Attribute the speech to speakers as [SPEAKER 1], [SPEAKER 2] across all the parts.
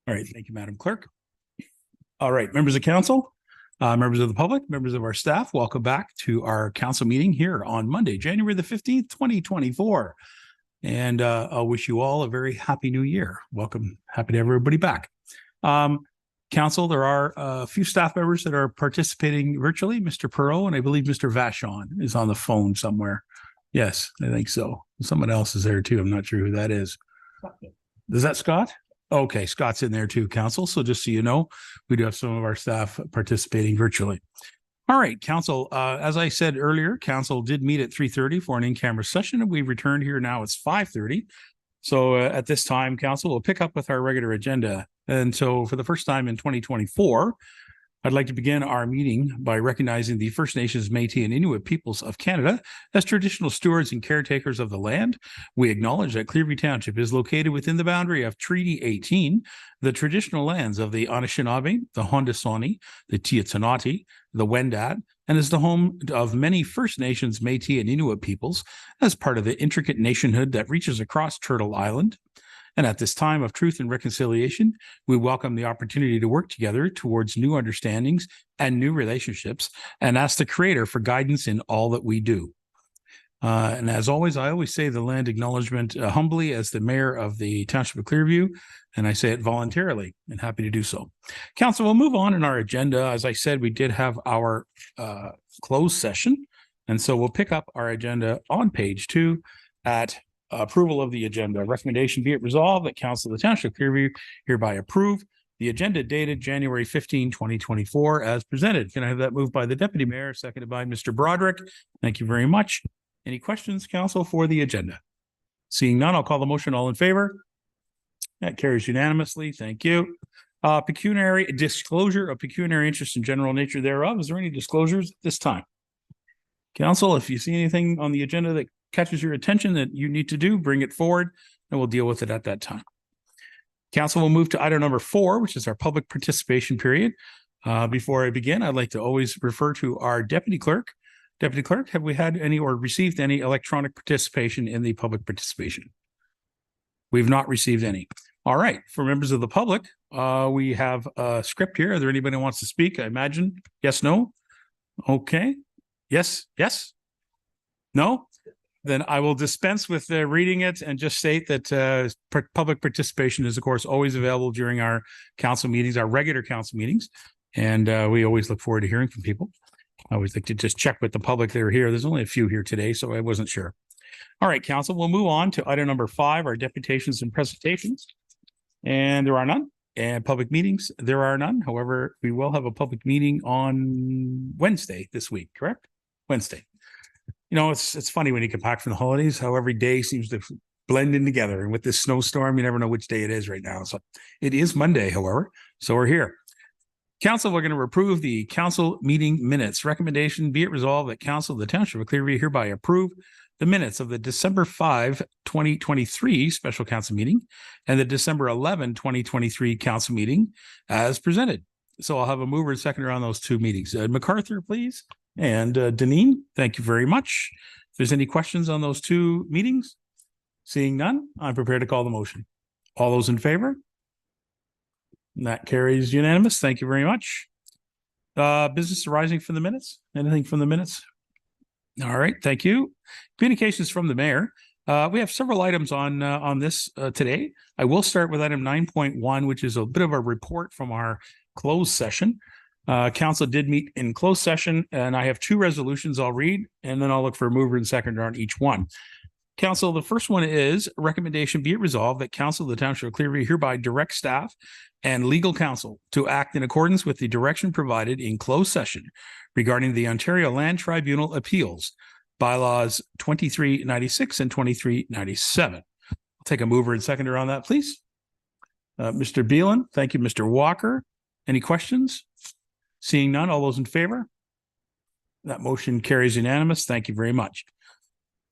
[SPEAKER 1] All right. Thank you, Madam Clerk. All right. Members of council, members of the public, members of our staff, welcome back to our council meeting here on Monday, January the 15th, 2024. And I'll wish you all a very happy new year. Welcome. Happy to have everybody back. Council, there are a few staff members that are participating virtually. Mr. Perot and I believe Mr. Vachon is on the phone somewhere. Yes, I think so. Someone else is there too. I'm not sure who that is. Is that Scott? Okay, Scott's in there too, Council. So just so you know, we do have some of our staff participating virtually. All right, Council, as I said earlier, Council did meet at 3:30 for an in-camera session, and we've returned here now. It's 5:30. So at this time, Council will pick up with our regular agenda. And so for the first time in 2024, I'd like to begin our meeting by recognizing the First Nations, Métis, and Inuit peoples of Canada as traditional stewards and caretakers of the land. We acknowledge that Clearview Township is located within the boundary of Treaty 18, the traditional lands of the Anishinaabe, the Haudenosaunee, the Tiahuanacocha, the Wendat, and is the home of many First Nations, Métis, and Inuit peoples as part of the intricate nationhood that reaches across Turtle Island. And at this time of truth and reconciliation, we welcome the opportunity to work together towards new understandings and new relationships and ask the Creator for guidance in all that we do. And as always, I always say the land acknowledgement humbly as the mayor of the Township of Clearview, and I say it voluntarily and happy to do so. Council, we'll move on in our agenda. As I said, we did have our closed session, and so we'll pick up our agenda on page 2 at approval of the agenda. Recommendation be it resolved that Council of the Township of Clearview hereby approve the agenda dated January 15, 2024 as presented. Can I have that moved by the Deputy Mayor, seconded by Mr. Broderick? Thank you very much. Any questions, Council, for the agenda? Seeing none, I'll call the motion. All in favor? That carries unanimously. Thank you. Pecuniary disclosure of pecuniary interest and general nature thereof. Is there any disclosures at this time? Council, if you see anything on the agenda that catches your attention that you need to do, bring it forward and we'll deal with it at that time. Council will move to item number 4, which is our public participation period. Before I begin, I'd like to always refer to our Deputy Clerk. Deputy Clerk, have we had any or received any electronic participation in the public participation? We've not received any. All right. For members of the public, we have a script here. Is there anybody who wants to speak? I imagine. Yes, no? Okay. Yes, yes? No? Then I will dispense with reading it and just state that public participation is, of course, always available during our council meetings, our regular council meetings. And we always look forward to hearing from people. I always like to just check with the public that are here. There's only a few here today, so I wasn't sure. All right, Council, we'll move on to item number 5, our deputations and presentations. And there are none. And public meetings, there are none. However, we will have a public meeting on Wednesday this week, correct? Wednesday. You know, it's funny when you come back from the holidays, how every day seems to blend in together. And with this snowstorm, you never know which day it is right now. So it is Monday, however, so we're here. Council, we're going to approve the council meeting minutes. Recommendation, be it resolved that Council of the Township of Clearview hereby approve the minutes of the December 5, 2023 special council meeting and the December 11, 2023 council meeting as presented. So I'll have a mover and seconder on those two meetings. MacArthur, please. And Deneen, thank you very much. If there's any questions on those two meetings, seeing none, I'm prepared to call the motion. All those in favor? And that carries unanimous. Thank you very much. Business arising from the minutes? Anything from the minutes? All right, thank you. Communications from the mayor. We have several items on this today. I will start with item 9.1, which is a bit of a report from our closed session. Council did meet in closed session, and I have 2 resolutions I'll read, and then I'll look for a mover and seconder on each one. Council, the first one is recommendation be it resolved that Council of the Township of Clearview hereby direct staff and legal counsel to act in accordance with the direction provided in closed session regarding the Ontario Land Tribunal Appeals, bylaws 2396 and 2397. I'll take a mover and seconder on that, please. Mr. Beelan, thank you. Mr. Walker, any questions? Seeing none, all those in favor? That motion carries unanimous. Thank you very much.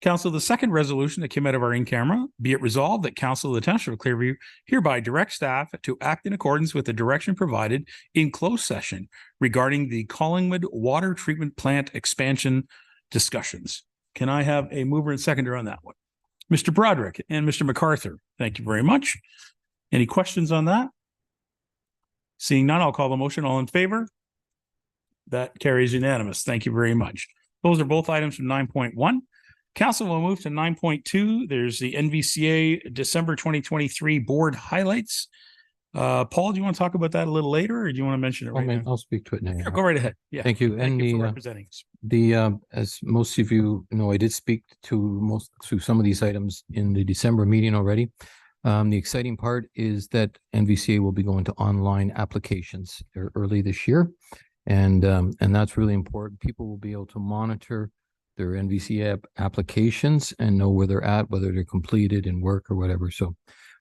[SPEAKER 1] Council, the second resolution that came out of our in-camera, be it resolved that Council of the Township of Clearview hereby direct staff to act in accordance with the direction provided in closed session regarding the Collingwood Water Treatment Plant expansion discussions. Can I have a mover and seconder on that one? Mr. Broderick and Mr. MacArthur. Thank you very much. Any questions on that? Seeing none, I'll call the motion. All in favor? That carries unanimous. Thank you very much. Those are both items from 9.1. Council will move to 9.2. There's the NVCA December 2023 board highlights. Paul, do you want to talk about that a little later, or do you want to mention it right now?
[SPEAKER 2] I'll speak to it now.
[SPEAKER 1] Sure, go right ahead. Yeah.
[SPEAKER 2] Thank you.
[SPEAKER 1] Thank
[SPEAKER 2] And
[SPEAKER 1] you for representing us.
[SPEAKER 2] as most of you know, I did speak to some of these items in the December meeting already. The exciting part is that NVCA will be going to online applications early this year. And that's really important. People will be able to monitor their NVCA applications and know where they're at, whether they're completed in work or whatever. So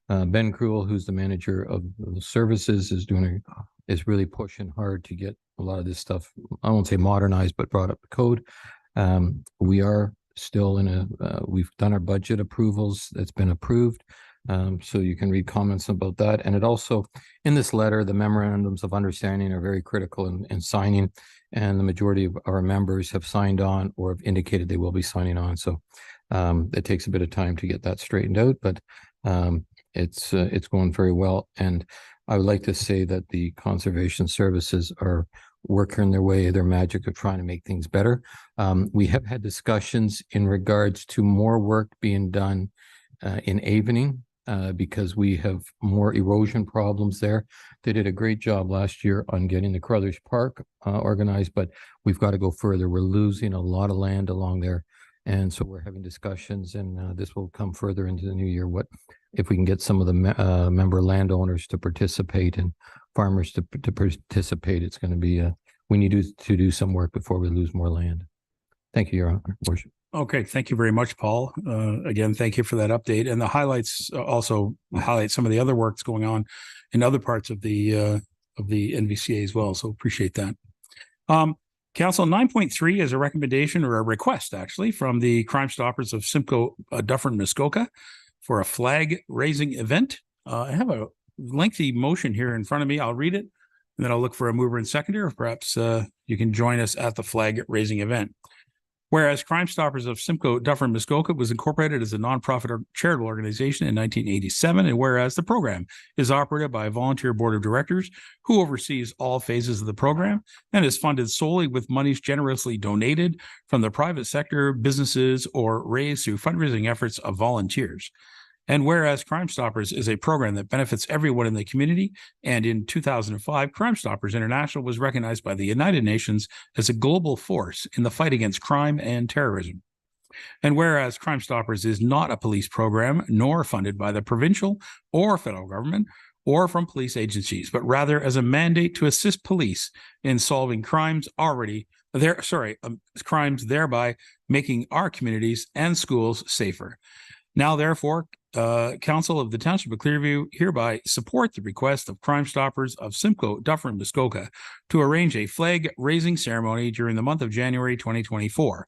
[SPEAKER 2] Ben Cruel, who's the manager of the services, is really pushing hard to get a lot of this stuff, I won't say modernized, but brought up to code. We are still we've done our budget approvals. That's been approved. So you can read comments about that. And it also, in this letter, the memorandums of understanding are very critical in signing, and the majority of our members have signed on or have indicated they will be signing on. So it takes a bit of time to get that straightened out, but it's going very well. And I would like to say that the conservation services are working their magic of trying to make things better. We have had discussions in regards to more work being done in Avening, because we have more erosion problems there. They did a great job last year on getting the Crothers Park organized, but we've got to go further. We're losing a lot of land along there. And so we're having discussions, and this will come further into the new year. What if we can get some of the member landowners to participate and farmers to participate? It's going to be, we need to do some work before we lose more land. Thank you, Your Worship.
[SPEAKER 1] Okay, thank you very much, Paul. Again, thank you for that update. And the highlights also highlight some of the other work that's going on in other parts of the NVCA as well. So appreciate that. Council 9.3 is a recommendation, or a request actually, from the Crime Stoppers of Simcoe, Dufferin, Muskoka for a flag raising event. I have a lengthy motion here in front of me. I'll read it, and then I'll look for a mover and seconder. Perhaps you can join us at the flag raising event. Whereas Crime Stoppers of Simcoe, Dufferin, Muskoka was incorporated as a nonprofit or charitable organization in 1987, and whereas the program is operated by a volunteer board of directors who oversees all phases of the program and is funded solely with monies generously donated from the private sector, businesses, or raised through fundraising efforts of volunteers. And whereas Crime Stoppers is a program that benefits everyone in the community, and in 2005, Crime Stoppers International was recognized by the United Nations as a global force in the fight against crime and terrorism. And whereas Crime Stoppers is not a police program, nor funded by the provincial or federal government or from police agencies, but rather as a mandate to assist police in solving crimes crimes, thereby making our communities and schools safer. Now, therefore, Council of the Township of Clearview hereby support the request of Crime Stoppers of Simcoe, Dufferin, Muskoka to arrange a flag raising ceremony during the month of January 2024,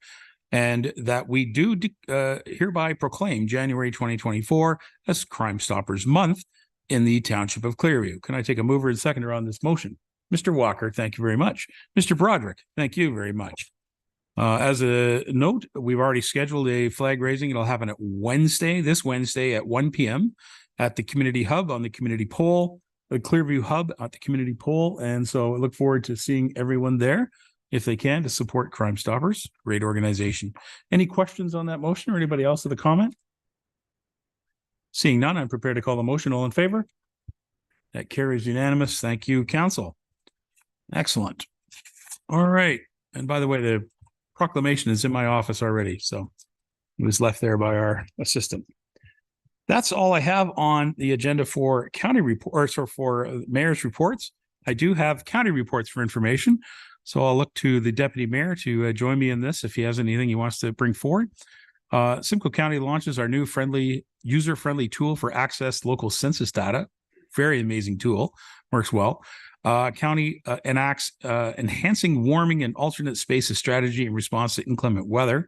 [SPEAKER 1] and that we do hereby proclaim January 2024 as Crime Stoppers Month in the Township of Clearview. Can I take a mover and seconder on this motion? Mr. Walker, thank you very much. Mr. Broderick, thank you very much. As a note, we've already scheduled a flag raising. It'll happen this Wednesday at 1 p.m. at the Community Hub on the Community Pole, the Clearview Hub at the Community Pole. And so I look forward to seeing everyone there, if they can, to support Crime Stoppers. Great organization. Any questions on that motion, or anybody else with a comment? Seeing none, I'm prepared to call the motion. All in favor? That carries unanimous. Thank you, Council. Excellent. All right. And by the way, the proclamation is in my office already, so it was left there by our assistant. That's all I have on the agenda for county reports, or for mayor's reports. I do have county reports for information, so I'll look to the deputy mayor to join me in this if he has anything he wants to bring forward. Simcoe County launches our new user-friendly tool for access local census data. Very amazing tool, works well. County enacts enhancing warming and alternate spaces strategy in response to inclement weather.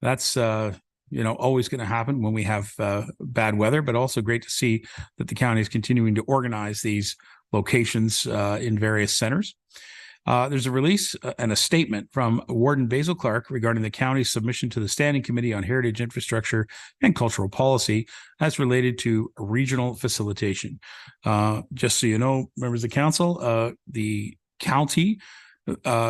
[SPEAKER 1] That's always going to happen when we have bad weather, but also great to see that the county is continuing to organize these locations in various centers. There's a release and a statement from Warden Basil Clark regarding the county's submission to the Standing Committee on Heritage Infrastructure and Cultural Policy as related to regional facilitation. Just so you know, members of council, the county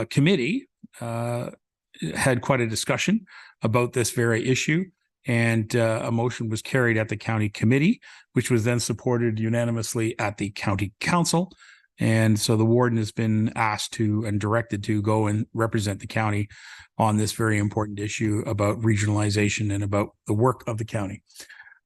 [SPEAKER 1] committee had quite a discussion about this very issue, and a motion was carried at the county committee, which was then supported unanimously at the county council. And so the warden has been asked to and directed to go and represent the county on this very important issue about regionalization and about the work of the county.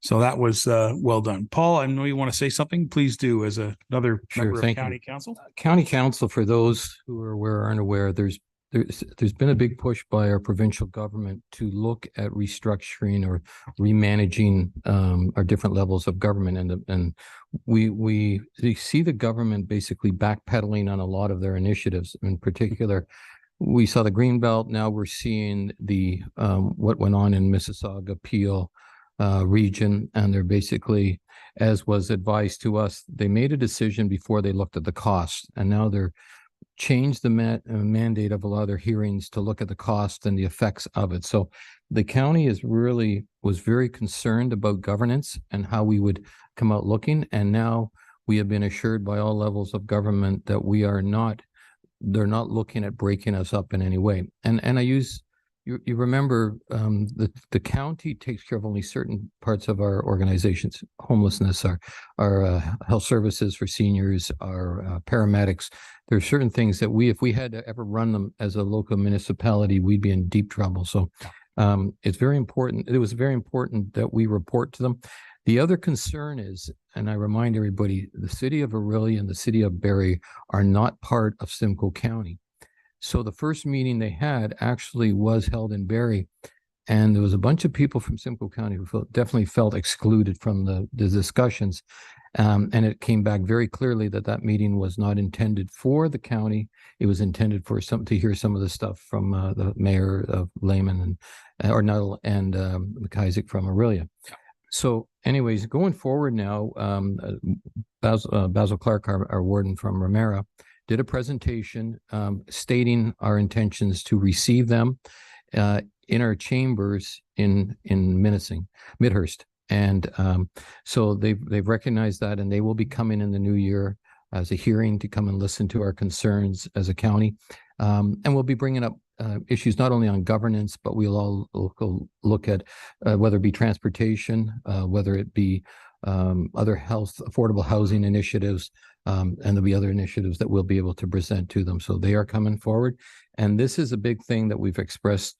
[SPEAKER 1] So that was well done. Paul, I know you want to say something. Please do, as another member of county council.
[SPEAKER 2] County council, for those who are aware or unaware, there's been a big push by our provincial government to look at restructuring or remanaging our different levels of government, and we see the government basically backpedaling on a lot of their initiatives. In particular, we saw the Greenbelt. Now we're seeing the what went on in Mississauga, Peel region, and they're basically, as was advised to us, they made a decision before they looked at the cost, and now they're changed the mandate of a lot of their hearings to look at the cost and the effects of it. So the county was very concerned about governance and how we would come out looking. And now we have been assured by all levels of government that they're not looking at breaking us up in any way. And you remember the county takes care of only certain parts of our organizations: homelessness, our health services for seniors, our paramedics. There are certain things that if we had to ever run them as a local municipality, we'd be in deep trouble. So it's very important. It was very important that we report to them. The other concern is, and I remind everybody, the city of Orillia and the city of Barrie are not part of Simcoe County. So the first meeting they had actually was held in Barrie, and there was a bunch of people from Simcoe County who definitely felt excluded from the discussions. And it came back very clearly that meeting was not intended for the county. It was intended for to hear some of the stuff from the mayor of Lehman and McIsaac from Orillia. So anyways, going forward now, Basil Clark, our warden from Ramera, did a presentation stating our intentions to receive them in our chambers in Midhurst. And so they've recognized that, and they will be coming in the new year as a hearing to come and listen to our concerns as a county. And we'll be bringing up issues not only on governance, but we'll all look at whether it be transportation, whether it be other affordable housing initiatives, and there'll be other initiatives that we'll be able to present to them. So they are coming forward. And this is a big thing that we've expressed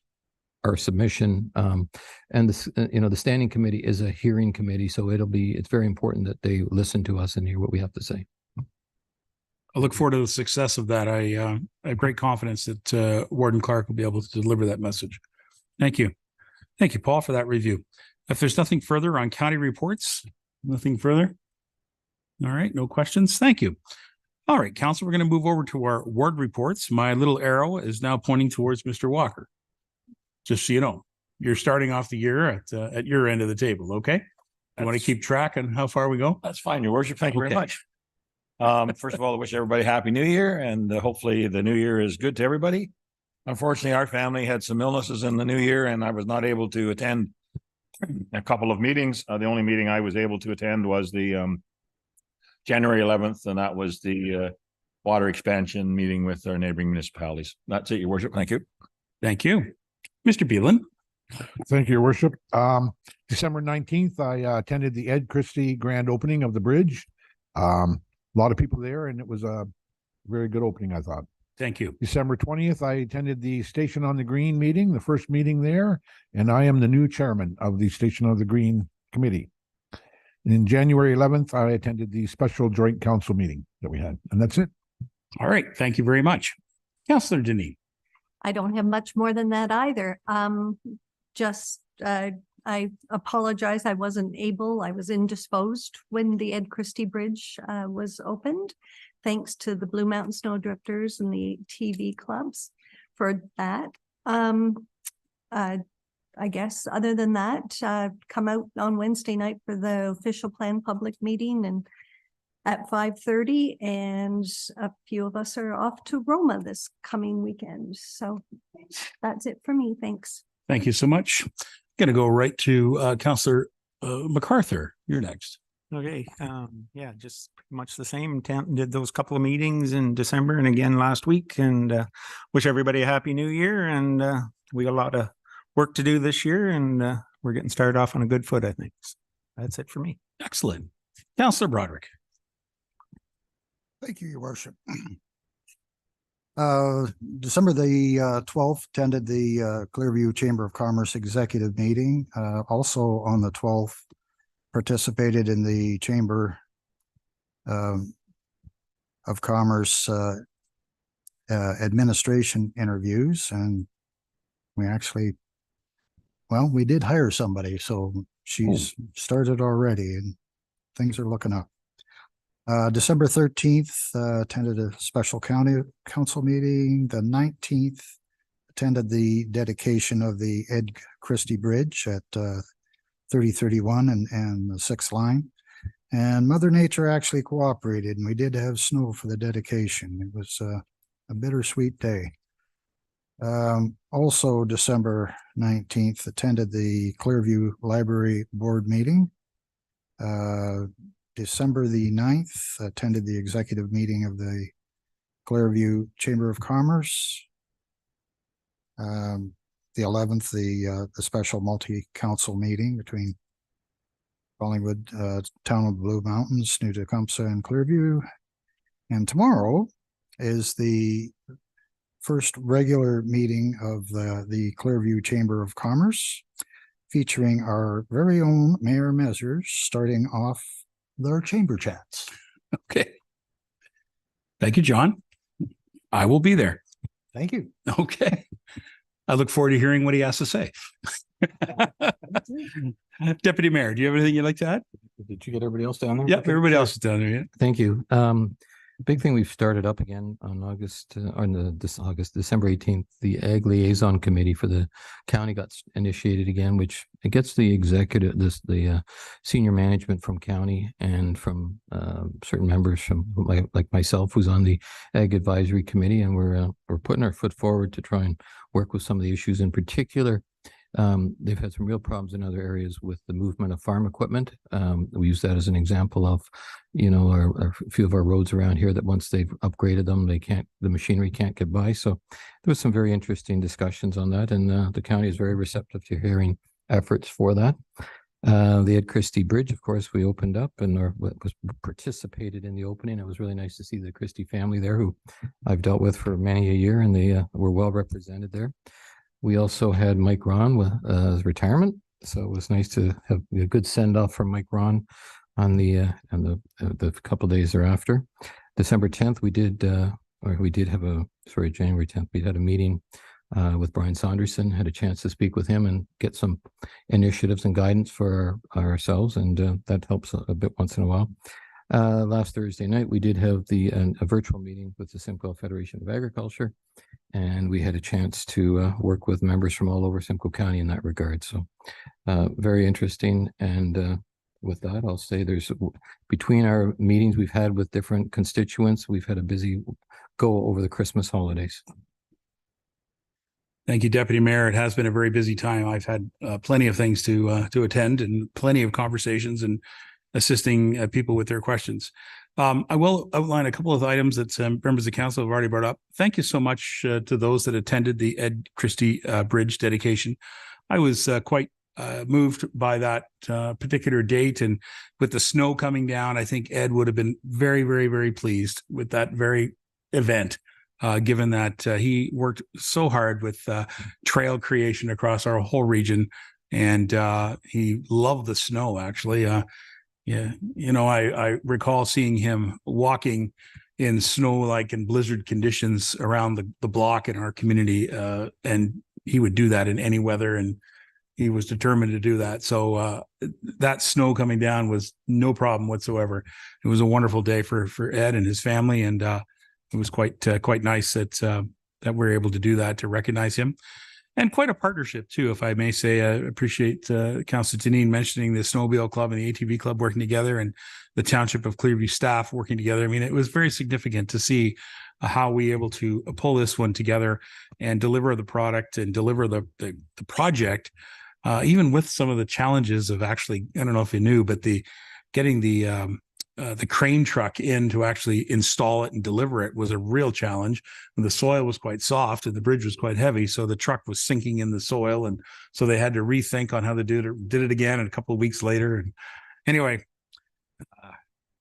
[SPEAKER 2] our submission. And this, the standing committee is a hearing committee. So it's very important that they listen to us and hear what we have to say.
[SPEAKER 1] I look forward to the success of that. I have great confidence that Warden Clark will be able to deliver that message. Thank you. Thank you, Paul, for that review. If there's nothing further on county reports, nothing further. All right, no questions. Thank you. All right, council, we're going to move over to our ward reports. My little arrow is now pointing towards Mr. Walker. Just so you know, you're starting off the year at your end of the table, okay? You want to keep track on how far we go?
[SPEAKER 3] That's fine, Your Worship. Thank you very much. First of all, I wish everybody Happy New Year, and hopefully the new year is good to everybody. Unfortunately, our family had some illnesses in the new year, and I was not able to attend a couple of meetings. The only meeting I was able to attend was the January 11th, and that was the water expansion meeting with our neighboring municipalities. That's it, Your Worship. Thank you.
[SPEAKER 1] Thank you. Mr. Beelan.
[SPEAKER 4] Thank you, Your Worship. December 19th, I attended the Ed Christie grand opening of the bridge. A lot of people there, and it was a very good opening, I thought.
[SPEAKER 1] Thank you.
[SPEAKER 4] December 20th, I attended the Station on the Green meeting, the first meeting there, and I am the new chairman of the Station on the Green committee. And in January 11th, I attended the special joint council meeting that we had, and that's it.
[SPEAKER 1] All right. Thank you very much. Councillor Denis.
[SPEAKER 5] I don't have much more than that either. I apologize. I was indisposed when the Ed Christie Bridge was opened. Thanks to the Blue Mountain Snowdrifters and the TV clubs for that. I guess other than that, come out on Wednesday night for the official plan public meeting, and at 5:30, and a few of us are off to Roma this coming weekend. So that's it for me. Thanks.
[SPEAKER 1] Thank you so much. Going to go right to Councillor MacArthur. You're next.
[SPEAKER 6] Okay, yeah, just pretty much the same. Did those couple of meetings in December and again last week, and wish everybody a happy new year. And we got a lot of work to do this year, and we're getting started off on a good foot, I think. So that's it for me.
[SPEAKER 1] Excellent. Councillor Broderick.
[SPEAKER 7] Thank you, Your Worship. December the 12th, attended the Clearview Chamber of Commerce Executive Meeting. Also on the 12th, participated in the Chamber of Commerce administration interviews, and we actually, well, we did hire somebody, so she's started already and things are looking up. December 13th, attended a special county council meeting. The 19th, attended the dedication of the Ed Christie Bridge at 3031 and the 6th line. And Mother Nature actually cooperated, and we did have snow for the dedication. It was a bittersweet day. Also, December 19th, attended the Clearview Library Board meeting. December the 9th, attended the executive meeting of the Clearview Chamber of Commerce. The 11th, the special multi-council meeting between Bollingwood, Town of Blue Mountains, New Tecumseh, and Clearview. And tomorrow is the first regular meeting of the Clearview Chamber of Commerce, featuring our very own Mayor Measures, starting off their chamber chats.
[SPEAKER 1] Okay. Thank you, John. I will be there.
[SPEAKER 7] Thank you.
[SPEAKER 1] Okay. I look forward to hearing what he has to say. Deputy Mayor, do you have anything you'd like to add?
[SPEAKER 2] Did you get everybody else down there?
[SPEAKER 1] Yep,
[SPEAKER 2] Okay,
[SPEAKER 1] everybody
[SPEAKER 2] sure.
[SPEAKER 1] else is down there. Yeah.
[SPEAKER 2] Thank you. Big thing we've started up again on December 18th, the Ag Liaison Committee for the county got initiated again, which it gets the executive, the senior management from county and from certain members from like myself, who's on the Ag Advisory Committee, and we're putting our foot forward to try and work with some of the issues. In particular, they've had some real problems in other areas with the movement of farm equipment. We use that as an example of, a few of our roads around here that once they've upgraded them, the machinery can't get by. So there was some very interesting discussions on that, and the county is very receptive to hearing efforts for that. The Ed Christie Bridge, of course, we opened up and was participated in the opening. It was really nice to see the Christie family there, who I've dealt with for many a year, and they were well represented there. We also had Mike Ron with his retirement, so it was nice to have a good send off from Mike Ron on the couple of days thereafter. December 10th, January 10th, we had a meeting with Brian Saunderson. Had a chance to speak with him and get some initiatives and guidance for ourselves, and that helps a bit once in a while. Last Thursday night, we did have a virtual meeting with the Simcoe Federation of Agriculture, and we had a chance to work with members from all over Simcoe County in that regard. So very interesting. And with that, I'll say between our meetings we've had with different constituents, we've had a busy go over the Christmas holidays.
[SPEAKER 1] Thank you, Deputy Mayor. It has been a very busy time. I've had plenty of things to attend and plenty of conversations and assisting people with their questions. I will outline a couple of items that members of council have already brought up. Thank you so much to those that attended the Ed Christie Bridge dedication. I was quite moved by that particular date, and with the snow coming down, I think Ed would have been very, very, very pleased with that very event, given that he worked so hard with trail creation across our whole region, and he loved the snow, actually. Yeah, I recall seeing him walking in snow-like and blizzard conditions around the block in our community, and he would do that in any weather, and he was determined to do that. So that snow coming down was no problem whatsoever. It was a wonderful day for Ed and his family, and it was quite nice that we're able to do that, to recognize him. and quite a partnership too, if I may say. I appreciate Councillor Deneen mentioning the Snowmobile Club and the ATV Club working together, and the Township of Clearview staff working together. I mean, it was very significant to see how we able to pull this one together and deliver the product and deliver the project, even with some of the challenges of actually, I don't know if you knew, but getting the crane truck in to actually install it and deliver it was a real challenge. And the soil was quite soft and the bridge was quite heavy, so the truck was sinking in the soil, and so they had to rethink on how to do it. Did it again, and a couple of weeks later. And anyway,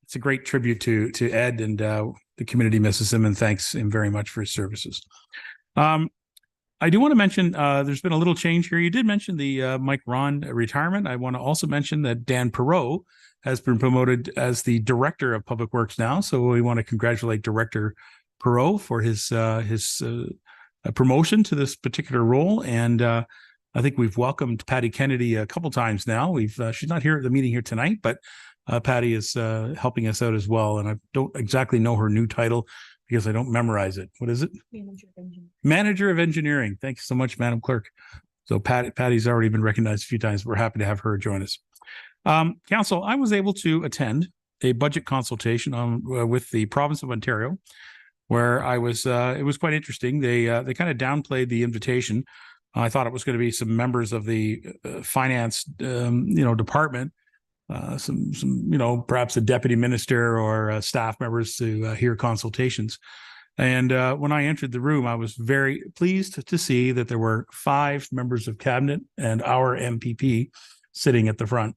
[SPEAKER 1] it's a great tribute to Ed, and the community misses him and thanks him very much for his services. I do want to mention there's been a little change here. You did mention the Mike Ron retirement. I want to also mention that Dan Perot has been promoted as the Director of Public Works now. So we want to congratulate Director Perot for his promotion to this particular role. And I think we've welcomed Patty Kennedy a couple times now. She's not here at the meeting here tonight, but Patty is helping us out as well. And I don't exactly know her new title because I don't memorize it. What is it? Manager of Engineering. Manager of Engineering. Thank you so much, Madam Clerk. So Patty's already been recognized a few times. We're happy to have her join us. Council, I was able to attend a budget consultation with the province of Ontario, where I was. It was quite interesting. They kind of downplayed the invitation. I thought it was going to be some members of the finance, department, some perhaps a deputy minister or staff members to hear consultations. And when I entered the room, I was very pleased to see that there were 5 members of cabinet and our MPP sitting at the front.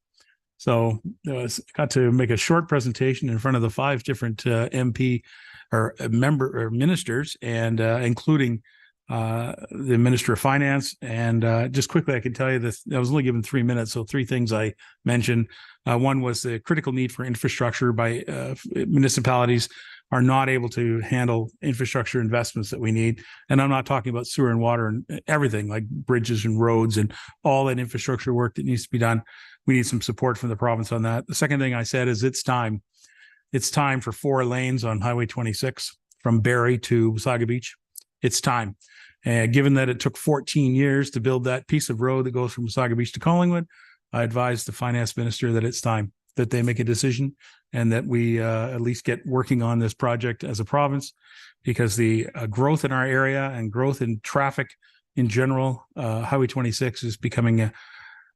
[SPEAKER 1] So got to make a short presentation in front of the 5 different MP or member or ministers, and including the Minister of Finance. And just quickly, I can tell you this, I was only given 3 minutes. So 3 things I mentioned. One was the critical need for infrastructure by municipalities are not able to handle infrastructure investments that we need. And I'm not talking about sewer and water and everything like bridges and roads and all that infrastructure work that needs to be done. We need some support from the province on that. The second thing I said is it's time. It's time for 4 lanes on Highway 26 from Barrie to Wasaga Beach. It's time. Given that it took 14 years to build that piece of road that goes from Wasaga Beach to Collingwood, I advised the finance minister that it's time that they make a decision and that we at least get working on this project as a province, because the growth in our area and growth in traffic in general, Highway 26 is becoming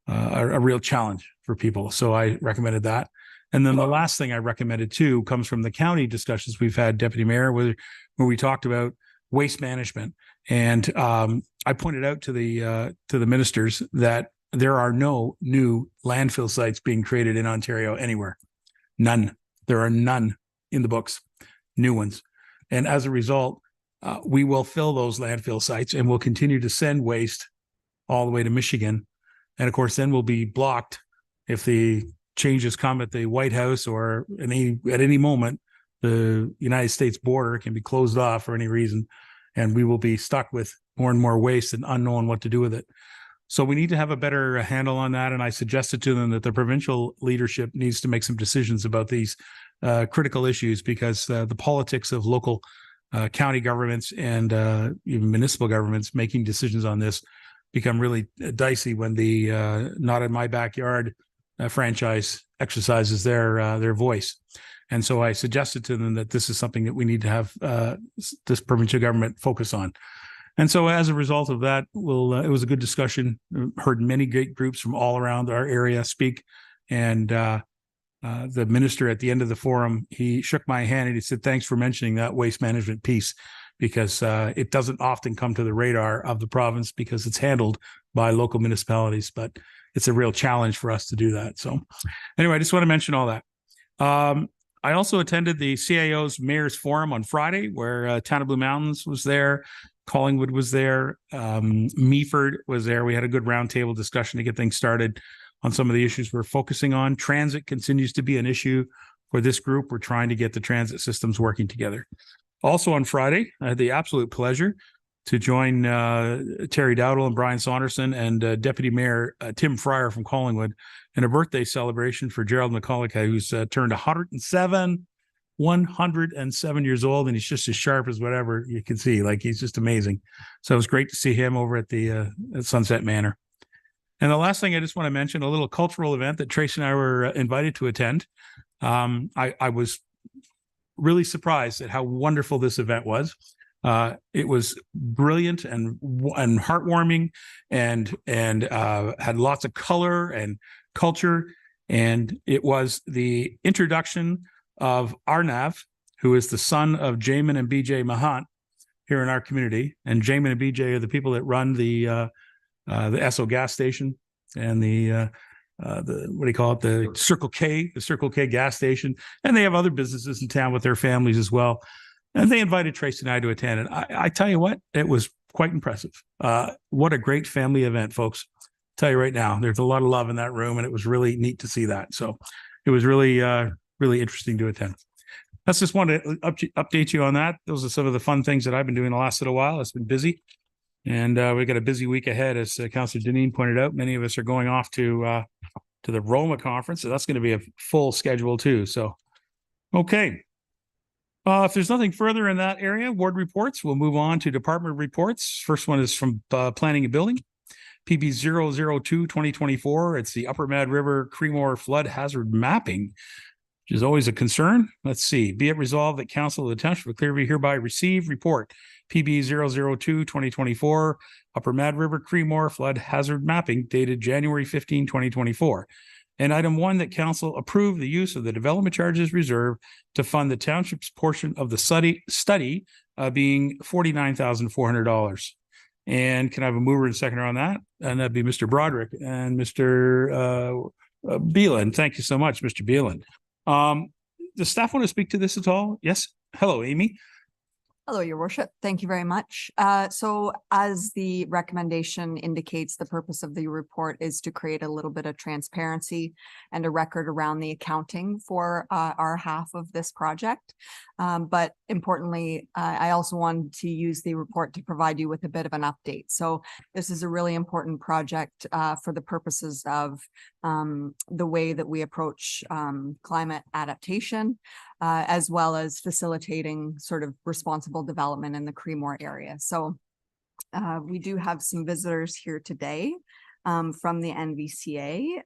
[SPEAKER 1] a real challenge for people. So I recommended that. And then the last thing I recommended too comes from the county discussions we've had, Deputy Mayor, where we talked about waste management. And I pointed out to the ministers that there are no new landfill sites being created in Ontario anywhere. None. There are none in the books, new ones. And as a result, we will fill those landfill sites and we'll continue to send waste all the way to Michigan. And of course, then we'll be blocked if the changes come at the White House or at any moment, the United States border can be closed off for any reason. And we will be stuck with more and more waste and unknown what to do with it. So we need to have a better handle on that. And I suggested to them that the provincial leadership needs to make some decisions about these critical issues, because the politics of local county governments and even municipal governments making decisions on this become really dicey when the not in my backyard franchise exercises their voice. And so I suggested to them that this is something that we need to have this provincial government focus on. And so as a result of that, it was a good discussion. Heard many great groups from all around our area speak. And the minister at the end of the forum, he shook my hand and he said, "Thanks for mentioning that waste management piece, because it doesn't often come to the radar of the province because it's handled by local municipalities, but it's a real challenge for us to do that." So anyway, I just want to mention all that. I also attended the CIO's Mayor's Forum on Friday, where Town of Blue Mountains was there, Collingwood was there, Meaford was there. We had a good roundtable discussion to get things started on some of the issues we're focusing on. Transit continues to be an issue for this group. We're trying to get the transit systems working together. Also on Friday, I had the absolute pleasure to join Terry Dowdle and Brian Saunderson and Deputy Mayor Tim Fryer from Collingwood in a birthday celebration for Gerald McCulloch, who's turned 107. 107 years old, and he's just as sharp as whatever you can see. Like, he's just amazing. So it was great to see him over at the at Sunset Manor. And the last thing I just want to mention, a little cultural event that Tracy and I were invited to attend. I was really surprised at how wonderful this event was. It was brilliant and heartwarming, and had lots of color and culture. And it was the introduction of Arnav, who is the son of Jamin and BJ Mahant here in our community. And Jamin and BJ are the people that run the Esso gas station and the what do you call it? The Circle K gas station. And they have other businesses in town with their families as well. And they invited Tracy and I to attend. And I tell you what, it was quite impressive. What a great family event, folks. I'll tell you right now, there's a lot of love in that room, and it was really neat to see that. So it was really, really interesting to attend. That's just wanted to update you on that. Those are some of the fun things that I've been doing the last little while. It's been busy. And we've got a busy week ahead, as Councillor Deneen pointed out. Many of us are going off to the Roma conference, so that's going to be a full schedule too. So, okay. If there's nothing further in that area, ward reports, we'll move on to department reports. First one is from Planning and Building, PB 002-2024. It's the Upper Mad River Creemore Flood Hazard Mapping, which is always a concern. Let's see. Be it resolved that Council of the Township of Clearview hereby receive report PB 002-2024, Upper Mad River Creemore Flood Hazard Mapping, dated January 15, 2024. And item 1, that council approve the use of the development charges reserve to fund the township's portion of the study being $49,400. And can I have a mover and seconder on that? And that'd be Mr. Broderick and Mr. Beelan. Thank you so much, Mr. Beelan. Does staff want to speak to this at all? Yes. Hello, Amy.
[SPEAKER 8] Hello, Your Worship. Thank you very much. So as the recommendation indicates, the purpose of the report is to create a little bit of transparency and a record around the accounting for our half of this project. But importantly, I also wanted to use the report to provide you with a bit of an update. So this is a really important project for the purposes of the way that we approach climate adaptation, as well as facilitating sort of responsible development in the Creemore area. So we do have some visitors here today from the NVCA.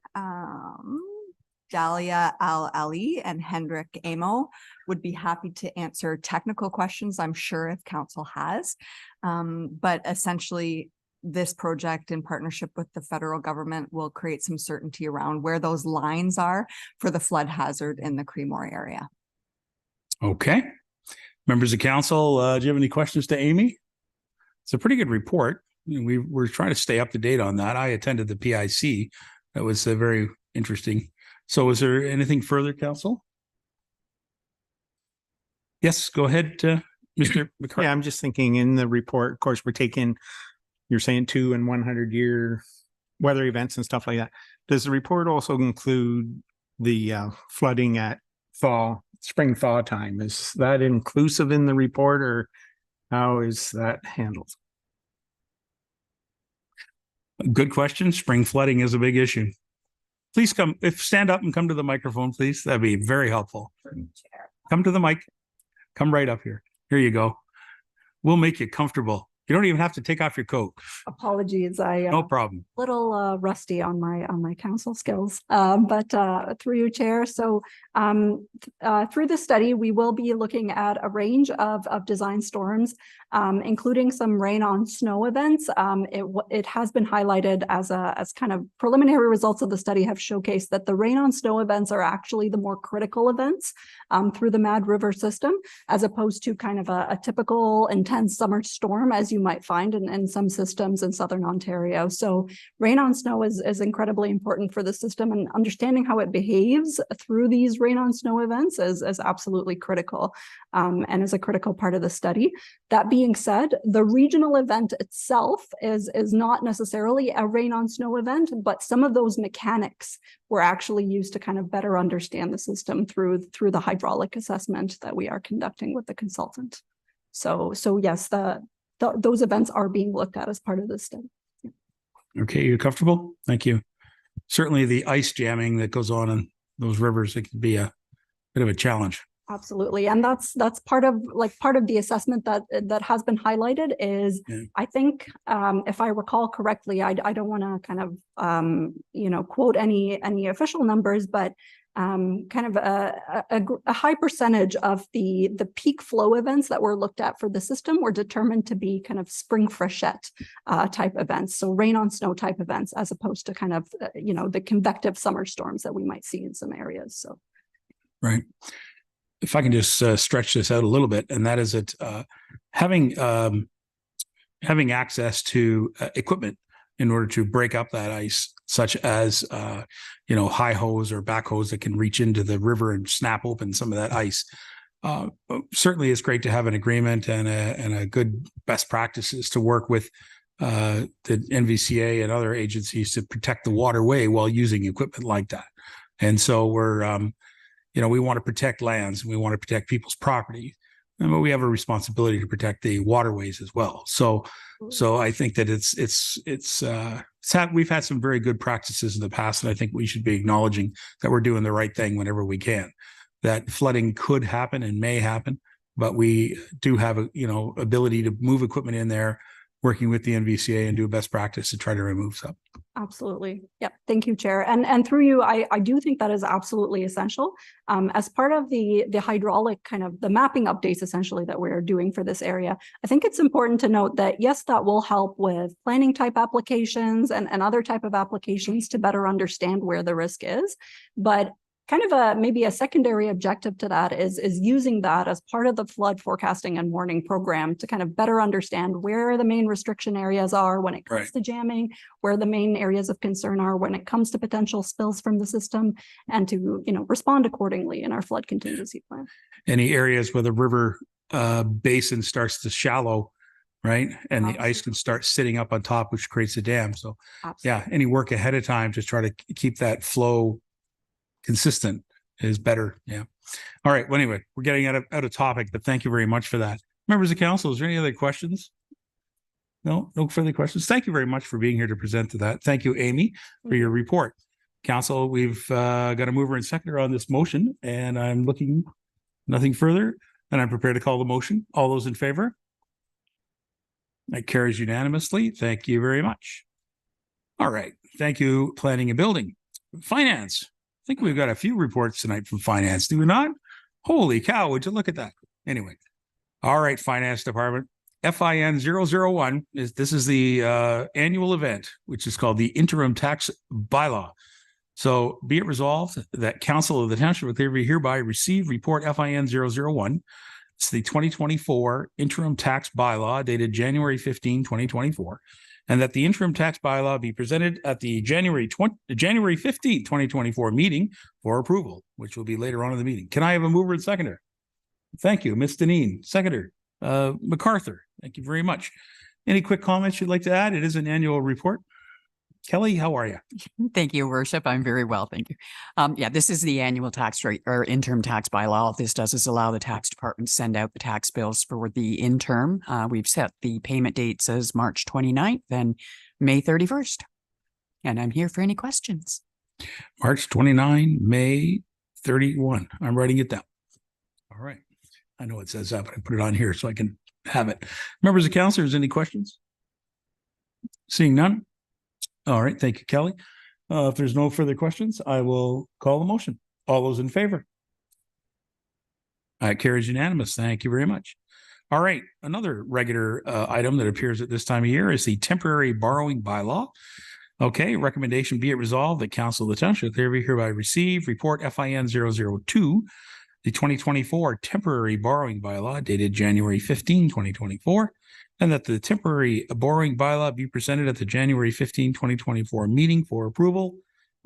[SPEAKER 8] Dalia Al-Ali and Hendrik Amo would be happy to answer technical questions, I'm sure, if council has. But essentially, this project, in partnership with the federal government, will create some certainty around where those lines are for the flood hazard in the Creemore area.
[SPEAKER 1] Okay. Members of council, do you have any questions to Amy? It's a pretty good report. We're trying to stay up to date on that. I attended the PIC. That was very interesting. So is there anything further, council? Yes, go ahead, Mr. McCarthy.
[SPEAKER 6] Yeah, I'm just thinking in the report, of course, we're taking, you're saying 2 and 100-year weather events and stuff like that. Does the report also include the flooding at spring thaw time? Is that inclusive in the report, or how is that handled?
[SPEAKER 1] Good question. Spring flooding is a big issue. Please stand up and come to the microphone, please. That'd be very helpful. Come to the mic. Come right up here. Here you go. We'll make you comfortable. You don't even have to take off your coat.
[SPEAKER 9] Apologies,
[SPEAKER 1] No problem.
[SPEAKER 9] Little rusty on my council skills, but through you, Chair. So through the study, we will be looking at a range of design storms, including some rain on snow events. It has been highlighted as kind of preliminary results of the study have showcased that the rain on snow events are actually the more critical events through the Mad River system, as opposed to kind of a typical intense summer storm, as you might find in some systems in Southern Ontario. So rain on snow is incredibly important for the system, and understanding how it behaves through these rain on snow events is absolutely critical, and is a critical part of the study. That being said, the regional event itself is not necessarily a rain on snow event, but some of those mechanics were actually used to kind of better understand the system through the hydraulic assessment that we are conducting with the consultant. So yes, those events are being looked at as part of this study. Yeah.
[SPEAKER 1] Okay, you comfortable? Thank you. Certainly the ice jamming that goes on in those rivers, it can be a bit of a challenge.
[SPEAKER 9] Absolutely. And that's part of the assessment that has been highlighted is,
[SPEAKER 1] Yeah.
[SPEAKER 9] I think, if I recall correctly, I don't want to kind of, quote any official numbers, but kind of a high percentage of the peak flow events that were looked at for the system were determined to be kind of spring freshet type events. So rain on snow type events, as opposed to kind of, the convective summer storms that we might see in some areas. So.
[SPEAKER 1] Right. If I can just stretch this out a little bit, and that is that having access to equipment in order to break up that ice, such as high hose or back hose that can reach into the river and snap open some of that ice. Certainly, it's great to have an agreement and a good best practices to work with the NVCA and other agencies to protect the waterway while using equipment like that. And so we're we want to protect lands, and we want to protect people's property, but we have a responsibility to protect the waterways as well. So I think that we've had some very good practices in the past, and I think we should be acknowledging that we're doing the right thing whenever we can. That flooding could happen and may happen, but we do have ability to move equipment in there, working with the NVCA and do a best practice to try to remove some.
[SPEAKER 9] Absolutely. Yep. Thank you, Chair. And through you, I do think that is absolutely essential. As part of the hydraulic kind of the mapping updates essentially that we're doing for this area, I think it's important to note that, yes, that will help with planning type applications and other type of applications to better understand where the risk is. But kind of maybe a secondary objective to that is using that as part of the flood forecasting and warning program to kind of better understand where the main restriction areas are when it comes to jamming, where the main areas of concern are when it comes to potential spills from the system, and to respond accordingly in our flood contingency plan.
[SPEAKER 1] Any areas where the river basin starts to shallow, right, and the ice can start sitting up on top, which creates a dam. So yeah, any work ahead of time to try to keep that flow consistent is better. Yeah. All right. Well, anyway, we're getting out of topic, but thank you very much for that. Members of council, is there any other questions? No further questions. Thank you very much for being here to present to that. Thank you, Amy, for your report. Council, we've got a mover and seconder on this motion, and I'm looking nothing further, and I'm prepared to call the motion. All those in favor? That carries unanimously. Thank you very much. All right. Thank you, planning and building. Finance. I think we've got a few reports tonight from finance, do we not? Holy cow, would you look at that? Anyway, all right, finance department. FIN 001 is the annual event, which is called the interim tax bylaw. So be it resolved that Council of the Township of Clearview hereby receive report FIN 001. It's the 2024 interim tax bylaw dated January 15, 2024. And that the interim tax bylaw be presented at the January 15th, 2024 meeting for approval, which will be later on in the meeting. Can I have a mover and seconder? Thank you, Ms. Deneen. Seconder, MacArthur. Thank you very much. Any quick comments you'd like to add? It is an annual report. Kelly, how are you?
[SPEAKER 10] Thank you, Worship. I'm very well, thank you. This is the annual tax rate or interim tax bylaw. All this does is allow the tax department to send out the tax bills for the interim. We've set the payment dates as March 29th and May 31st. And I'm here for any questions.
[SPEAKER 1] March 29, May 31. I'm writing it down. All right. I know it says that, but I put it on here so I can have it. Members of council, any questions? Seeing none. All right. Thank you, Kelly. If there's no further questions, I will call the motion. All those in favor? Carries unanimous. Thank you very much. All right. Another regular item that appears at this time of year is the temporary borrowing bylaw. Okay. Recommendation be it resolved that Council of the Township of Clearview hereby receive report FIN 002, the 2024 temporary borrowing bylaw dated January 15, 2024. And that the temporary borrowing bylaw be presented at the January 15, 2024 meeting for approval.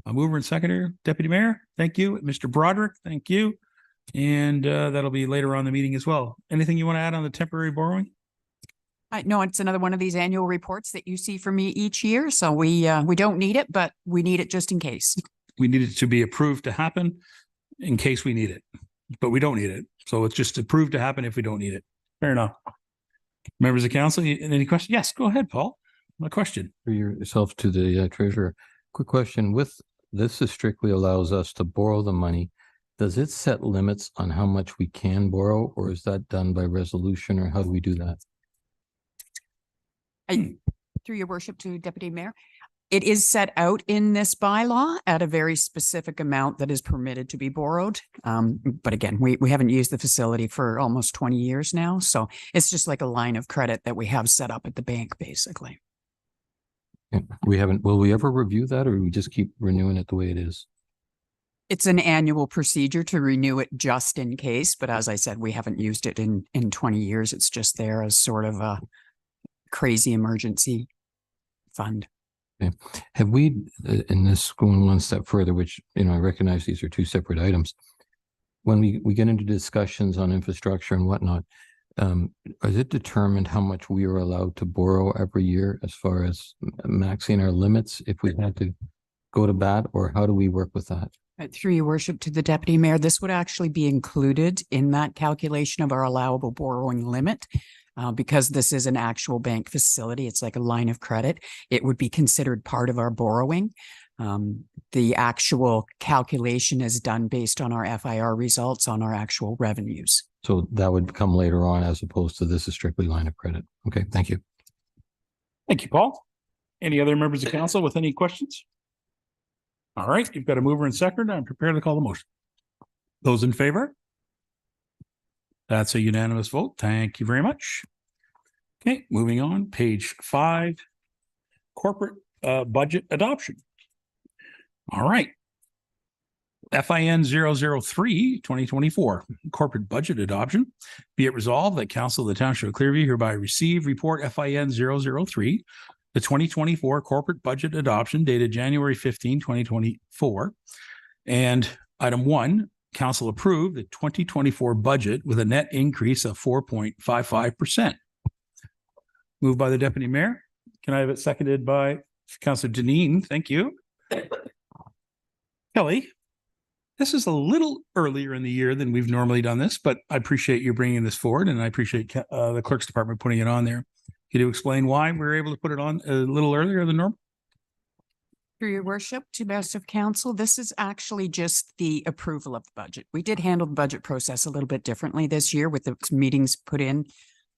[SPEAKER 1] A mover and seconder, Deputy Mayor, thank you. Mr. Broderick, thank you. And that'll be later on in the meeting as well. Anything you want to add on the temporary borrowing?
[SPEAKER 10] No, it's another one of these annual reports that you see from me each year. So we don't need it, but we need it just in case.
[SPEAKER 1] We need it to be approved to happen in case we need it, but we don't need it. So it's just approved to happen if we don't need it. Fair enough. Members of council, any questions? Yes, go ahead, Paul. A question.
[SPEAKER 2] For yourself to the treasurer. Quick question. With this, strictly allows us to borrow the money Does it set limits on how much we can borrow, or is that done by resolution, or how do we do that?
[SPEAKER 10] Through your worship to Deputy Mayor, it is set out in this bylaw at a very specific amount that is permitted to be borrowed. But again, we haven't used the facility for almost 20 years now. So it's just like a line of credit that we have set up at the bank, basically.
[SPEAKER 2] Yeah, we haven't, will we ever review that, or we just keep renewing it the way it is?
[SPEAKER 10] It's an annual procedure to renew it just in case. But as I said, we haven't used it in 20 years. It's just there as sort of a crazy emergency fund.
[SPEAKER 2] Okay. Have we, in this going one step further, which, you know, I recognize these are two separate items. When we get into discussions on infrastructure and whatnot, is it determined how much we are allowed to borrow every year as far as maxing our limits if we had to go to bat, or how do we work with that?
[SPEAKER 10] Through your worship to the Deputy Mayor, this would actually be included in that calculation of our allowable borrowing limit. Because this is an actual bank facility, it's like a line of credit. It would be considered part of our borrowing. The actual calculation is done based on our FIR results on our actual revenues.
[SPEAKER 2] So that would come later on, as opposed to this is strictly line of credit. Okay, thank you.
[SPEAKER 1] Thank you, Paul. Any other members of council with any questions? All right, you've got a mover and second. I'm prepared to call the motion. Those in favor? That's a unanimous vote. Thank you very much. Okay, moving on, page 5, corporate budget adoption. All right. FIN 003, 2024, corporate budget adoption. Be it resolved that Council of the Township of Clearview hereby receive report FIN 003, the 2024 corporate budget adoption dated January 15, 2024. And item 1, Council approved the 2024 budget with a net increase of 4.55%. Moved by the Deputy Mayor. Can I have it seconded by Councillor Deneen? Thank you. Kelly, this is a little earlier in the year than we've normally done this, but I appreciate you bringing this forward, and I appreciate the Clerk's Department putting it on there. Can you explain why we were able to put it on a little earlier than normal?
[SPEAKER 10] Through your worship, to best of council, this is actually just the approval of the budget. We did handle the budget process a little bit differently this year with the meetings put in.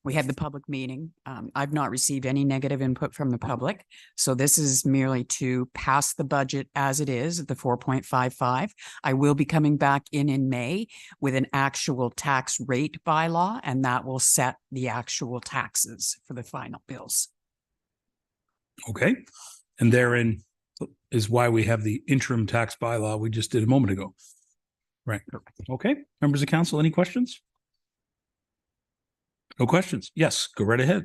[SPEAKER 10] We had the public meeting. I've not received any negative input from the public. So this is merely to pass the budget as it is at the 4.55. I will be coming back in May with an actual tax rate bylaw, and that will set the actual taxes for the final bills.
[SPEAKER 1] Okay. And therein is why we have the interim tax bylaw we just did a moment ago. Right. Okay. Members of council, any questions? No questions. Yes, go right ahead.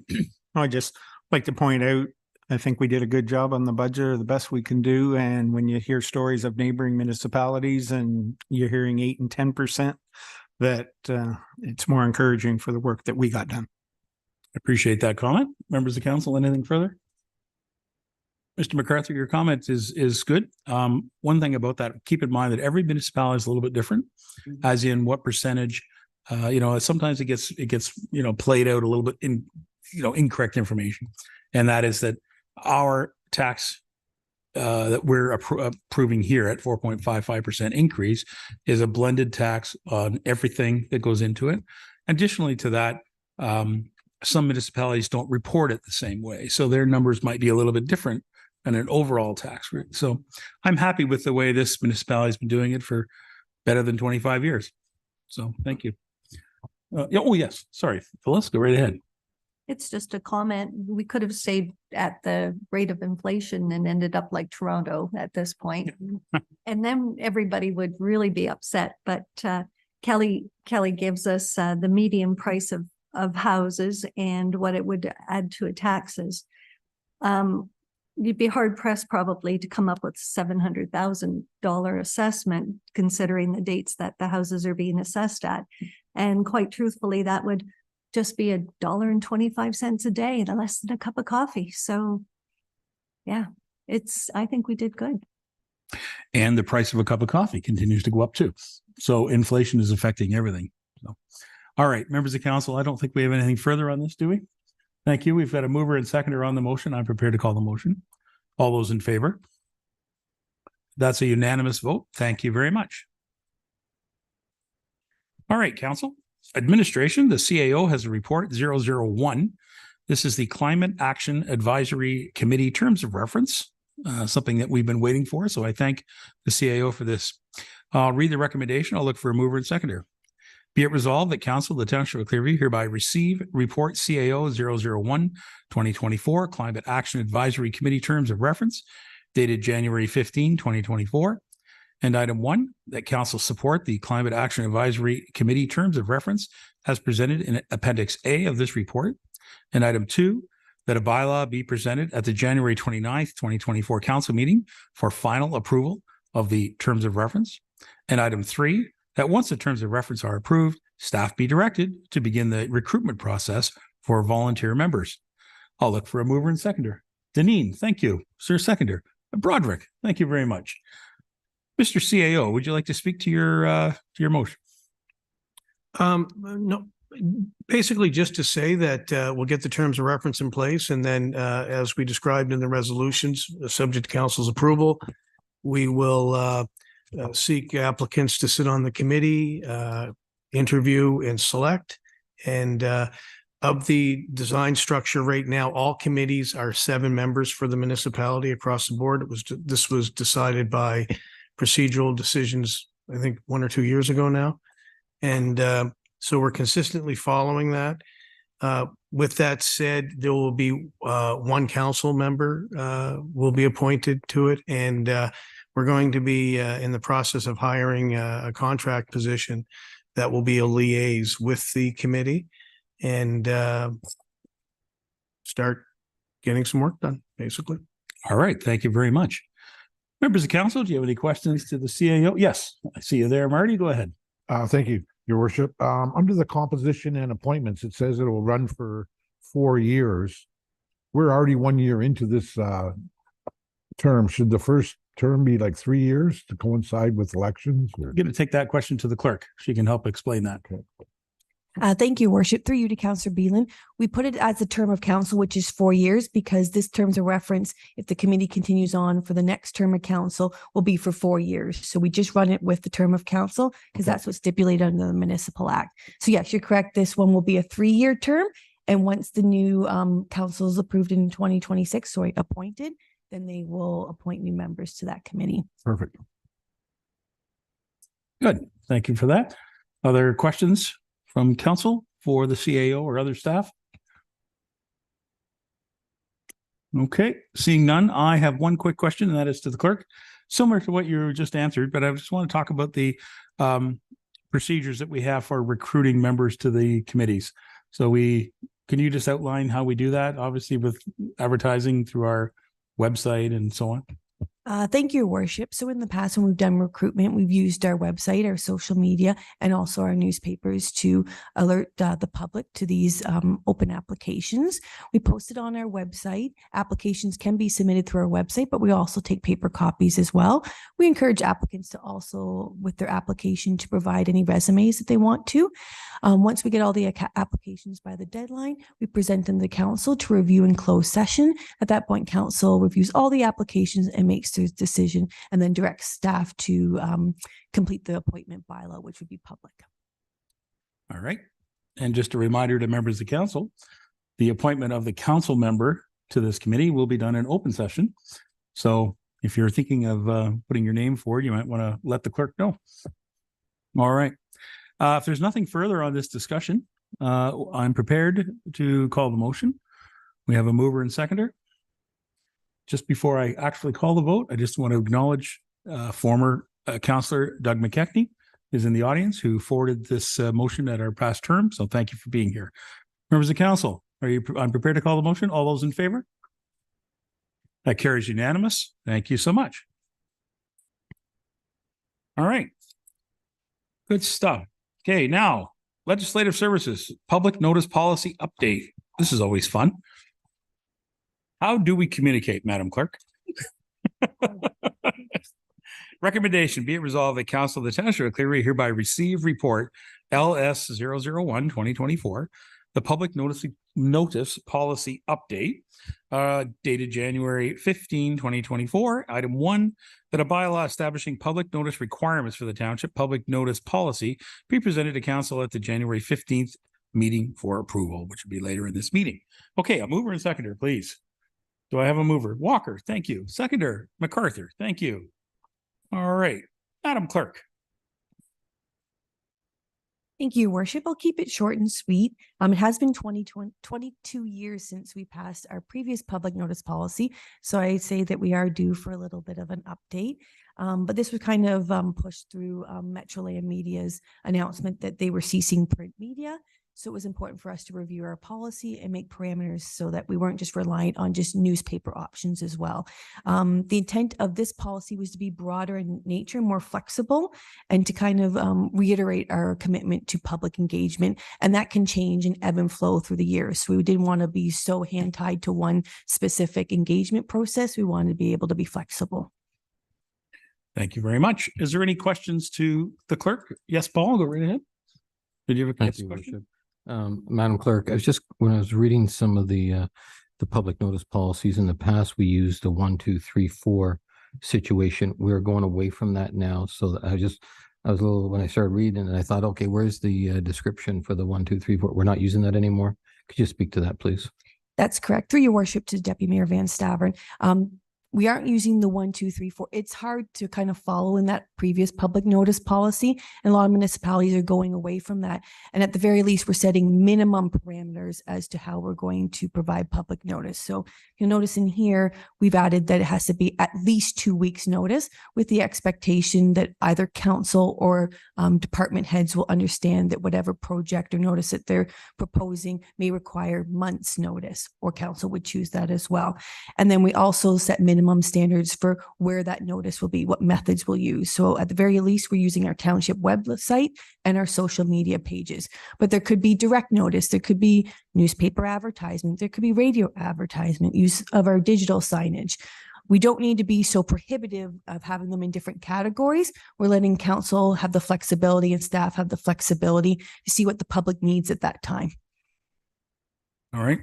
[SPEAKER 6] I just like to point out, I think we did a good job on the budget, or the best we can do. And when you hear stories of neighboring municipalities and you're hearing 8 and 10%, that it's more encouraging for the work that we got done.
[SPEAKER 1] I appreciate that comment. Members of council, anything further? Mr. MacArthur, your comment is good. One thing about that, keep in mind that every municipality is a little bit different, as in what percentage. Sometimes it gets played out a little bit in incorrect information, and that is that our tax that we're approving here at 4.55% increase is a blended tax on everything that goes into it. Additionally to that, some municipalities don't report it the same way, so their numbers might be a little bit different than an overall tax rate. So I'm happy with the way this municipality has been doing it for better than 25 years. So thank you. Yes. Sorry, Phyllis, go right ahead.
[SPEAKER 5] It's just a comment. We could have stayed at the rate of inflation and ended up like Toronto at this point. And then everybody would really be upset. But Kelly gives us the median price of houses and what it would add to a taxes. You'd be hard pressed probably to come up with $700,000 assessment, considering the dates that the houses are being assessed at. And quite truthfully, that would just be $1.25 a day, less than a cup of coffee. So yeah, I think we did good.
[SPEAKER 1] And the price of a cup of coffee continues to go up too. So inflation is affecting everything. So, all right, members of council, I don't think we have anything further on this, do we? Thank you. We've got a mover and seconder on the motion. I'm prepared to call the motion. All those in favor? That's a unanimous vote. Thank you very much. All right, council. Administration, the CAO has a report 001. This is the Climate Action Advisory Committee Terms of Reference, something that we've been waiting for. So I thank the CAO for this. I'll read the recommendation. I'll look for a mover and seconder. Be it resolved that Council of the Township of Clearview hereby receive report CAO 001 2024 Climate Action Advisory Committee Terms of Reference dated January 15, 2024. And item 1, that council support the Climate Action Advisory Committee Terms of Reference as presented in Appendix A of this report. And item 2, that a bylaw be presented at the January 29th, 2024 council meeting for final approval of the terms of reference. And item 3, that once the terms of reference are approved, staff be directed to begin the recruitment process for volunteer members. I'll look for a mover and seconder. Deneen, thank you. Sir, seconder. Broderick, thank you very much. Mr. CAO, would you like to speak to your motion?
[SPEAKER 11] No, basically just to say that we'll get the terms of reference in place, and then as we described in the resolutions, subject to council's approval, we will seek applicants to sit on the committee, interview and select. And of the design structure right now, all committees are 7 members for the municipality across the board. This was decided by procedural decisions, I think 1 or 2 years ago now. And so we're consistently following that. With that said, there will be 1 council member will be appointed to it. And we're going to be in the process of hiring a contract position that will be a liaise with the committee and start getting some work done, basically.
[SPEAKER 1] All right. Thank you very much. Members of council, do you have any questions to the CAO? Yes, I see you there, Marty. Go ahead.
[SPEAKER 4] Thank you, Your Worship. Under the composition and appointments, it says it will run for 4 years. We're already 1 year into this term. Should the first term be like 3 years to coincide with elections?
[SPEAKER 1] I'm going to take that question to the clerk. She can help explain that.
[SPEAKER 4] Okay.
[SPEAKER 12] Thank you, Worship. Through you to Councillor Beelan. We put it as a term of council, which is 4 years, because this terms of reference, if the committee continues on for the next term of council, will be for 4 years. So we just run it with the term of council because that's what's stipulated under the Municipal Act. So yes, you're correct. This one will be a 3-year term. And once the new council is approved in 2026, appointed, then they will appoint new members to that committee.
[SPEAKER 4] Perfect.
[SPEAKER 1] Good. Thank you for that. Other questions from council for the CAO or other staff? Okay, seeing none, I have one quick question, and that is to the clerk. Similar to what you just answered, but I just want to talk about the procedures that we have for recruiting members to the committees. So can you just outline how we do that? Obviously with advertising through our website and so on.
[SPEAKER 12] Thank you, Your Worship. So in the past, when we've done recruitment, we've used our website, our social media, and also our newspapers to alert the public to these open applications. We post it on our website. Applications can be submitted through our website, but we also take paper copies as well. We encourage applicants to also, with their application, to provide any resumes that they want to. Once we get all the applications by the deadline, we present them to council to review in closed session. At that point, council reviews all the applications and makes their decision, and then directs staff to complete the appointment bylaw, which would be public.
[SPEAKER 1] All right. And just a reminder to members of the council, the appointment of the council member to this committee will be done in open session. So if you're thinking of putting your name forward, you might want to let the clerk know. All right. If there's nothing further on this discussion, I'm prepared to call the motion. We have a mover and seconder. Just before I actually call the vote, I just want to acknowledge former Councillor Doug McKechnie is in the audience, who forwarded this motion at our past term. So thank you for being here. Members of council, I'm prepared to call the motion. All those in favor? That carries unanimous. Thank you so much. All right. Good stuff. Okay, now legislative services, public notice policy update. This is always fun. How do we communicate, Madam Clerk? Recommendation, be it resolved that Council of the Township of Clearview hereby receive report LS 001 2024, the public notice policy update dated January 15, 2024. Item 1, that a bylaw establishing public notice requirements for the township public notice policy be presented to council at the January 15th meeting for approval, which will be later in this meeting. Okay, a mover and seconder, please. Do I have a mover? Walker, thank you. Seconder, MacArthur, thank you. All right, Madam Clerk.
[SPEAKER 12] Thank you, Your Worship. I'll keep it short and sweet. It has been 22 years since we passed our previous public notice policy. So I'd say that we are due for a little bit of an update. But this was kind of pushed through Metroland Media's announcement that they were ceasing print media. So it was important for us to review our policy and make parameters so that we weren't just reliant on just newspaper options as well. The intent of this policy was to be broader in nature, more flexible, and to kind of reiterate our commitment to public engagement. And that can change and ebb and flow through the years. So we didn't want to be so hand tied to one specific engagement process. We wanted to be able to be flexible.
[SPEAKER 1] Thank you very much. Is there any questions to the clerk? Yes, Paul, go right ahead. Did you have a
[SPEAKER 2] Thank you,
[SPEAKER 1] question?
[SPEAKER 2] Worship. Madam Clerk, when I was reading some of the public notice policies in the past, we used the 1, 2, 3, 4 situation. We're going away from that now. So I was a little, when I started reading and I thought, okay, where's the description for the 1, 2, 3, 4? We're not using that anymore. Could you speak to that, please?
[SPEAKER 12] That's correct. Through Your Worship to Deputy Mayor Van Staveren. We aren't using the 1, 2, 3, 4. It's hard to kind of follow in that previous public notice policy. And a lot of municipalities are going away from that. And at the very least, we're setting minimum parameters as to how we're going to provide public notice. So you'll notice in here, we've added that it has to be at least 2 weeks notice, with the expectation that either council or department heads will understand that whatever project or notice that they're proposing may require months notice, or council would choose that as well. And then we also set minimum standards for where that notice will be, what methods we'll use. So at the very least, we're using our township website and our social media pages. But there could be direct notice, there could be newspaper advertisement, there could be radio advertisement, use of our digital signage. We don't need to be so prohibitive of having them in different categories. We're letting council have the flexibility and staff have the flexibility to see what the public needs at that time.
[SPEAKER 1] All right.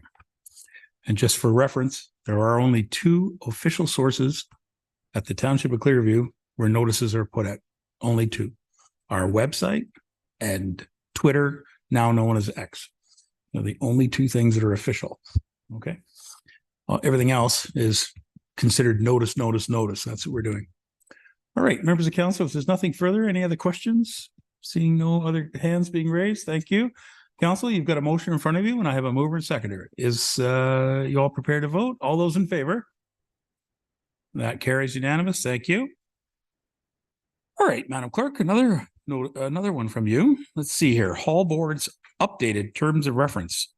[SPEAKER 1] And just for reference, there are only 2 official sources at the Township of Clearview where notices are put at. Only 2. Our website and Twitter, now known as X. They're the only 2 things that are official. Okay. Everything else is considered notice. That's what we're doing. All right, members of council, if there's nothing further, any other questions? Seeing no other hands being raised, thank you. Council, you've got a motion in front of you and I have a mover and seconder. Is you all prepared to vote? All those in favor? That carries unanimous. Thank you. All right, Madam Clerk, another one from you. Let's see here. Hall boards updated terms of reference.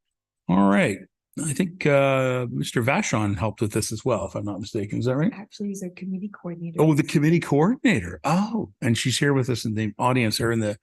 [SPEAKER 1] All right. I think Mr. Vachon helped with this as well, if I'm not mistaken. Is that right?
[SPEAKER 12] Actually, he's our committee coordinator.
[SPEAKER 1] Oh, the committee coordinator. Oh, and she's here with us in the audience or in the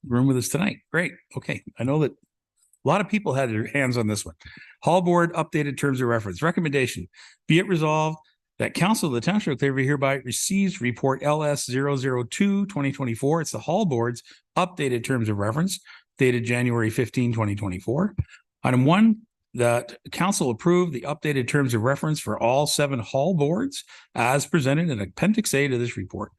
[SPEAKER 1] room with us tonight. Great. Okay. I know that a lot of people had their hands on this one. Hall board updated terms of reference. Recommendation. Be it resolved that Council of the Township of Clearview hereby receives report LS 002-2024. It's the Hall board's updated terms of reference dated January 15, 2024. Item 1, that council approve the updated terms of reference for all 7 hall boards as presented in Appendix A to this report.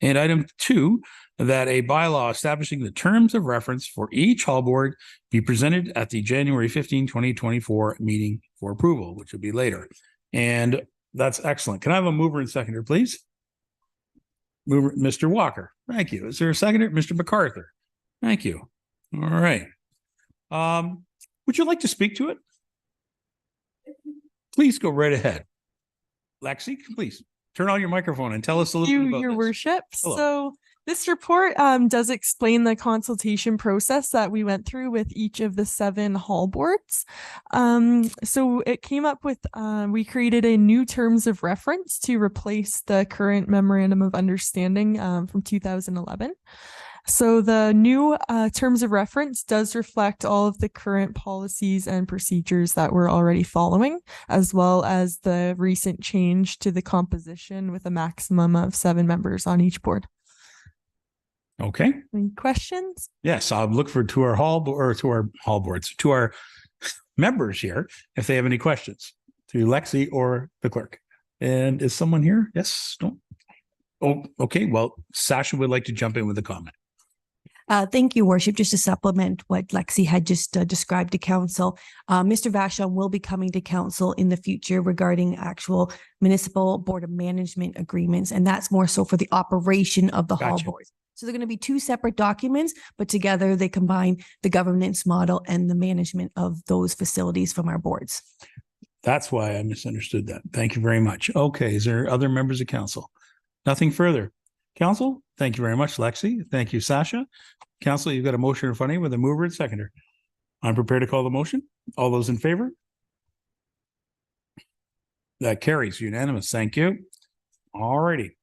[SPEAKER 1] And item 2, that a bylaw establishing the terms of reference for each hall board be presented at the January 15, 2024 meeting for approval, which will be later. And that's excellent. Can I have a mover and seconder, please? Mover, Mr. Walker. Thank you. Is there a seconder? Mr. MacArthur. Thank you. All right. Would you like to speak to it? Please go right ahead. Lexi, please turn on your microphone and tell us a little bit about
[SPEAKER 13] Your
[SPEAKER 1] this.
[SPEAKER 13] Worship.
[SPEAKER 1] Hello.
[SPEAKER 13] So this report does explain the consultation process that we went through with each of the 7 hall boards. So it came up with, we created a new terms of reference to replace the current memorandum of understanding from 2011. So the new terms of reference does reflect all of the current policies and procedures that we're already following, as well as the recent change to the composition with a maximum of 7 members on each board.
[SPEAKER 1] Okay.
[SPEAKER 13] Any questions?
[SPEAKER 1] Yes, I'll look for to our hall boards, to our members here if they have any questions to Lexi or the clerk. And is someone here? Yes, no? Oh, okay. Well, Sasha would like to jump in with a comment.
[SPEAKER 12] Thank you, Worship. Just to supplement what Lexi had just described to council, Mr. Vashon will be coming to council in the future regarding actual municipal board of management agreements, and that's more so for the operation of the hall
[SPEAKER 1] Gotcha.
[SPEAKER 12] boards. So they're going to be two separate documents, but together they combine the governance model and the management of those facilities from our boards.
[SPEAKER 1] That's why I misunderstood that. Thank you very much. Okay. Is there other members of council? Nothing further. Council, thank you very much, Lexi. Thank you, Sasha. Council, you've got a motion in front of you with a mover and seconder. I'm prepared to call the motion. All those in favor? That carries unanimous. Thank you. All righty.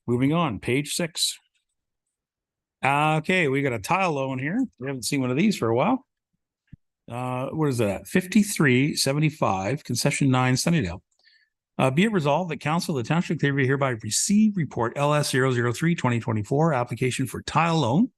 [SPEAKER 1] Moving on, page 6. Okay, we got a tile loan here. We haven't seen one of these for a while. What is that? 5375, concession 9, Sunnydale. Be it resolved that Council of the Township of Clearview hereby receive report LS 003 2024 application for tile loan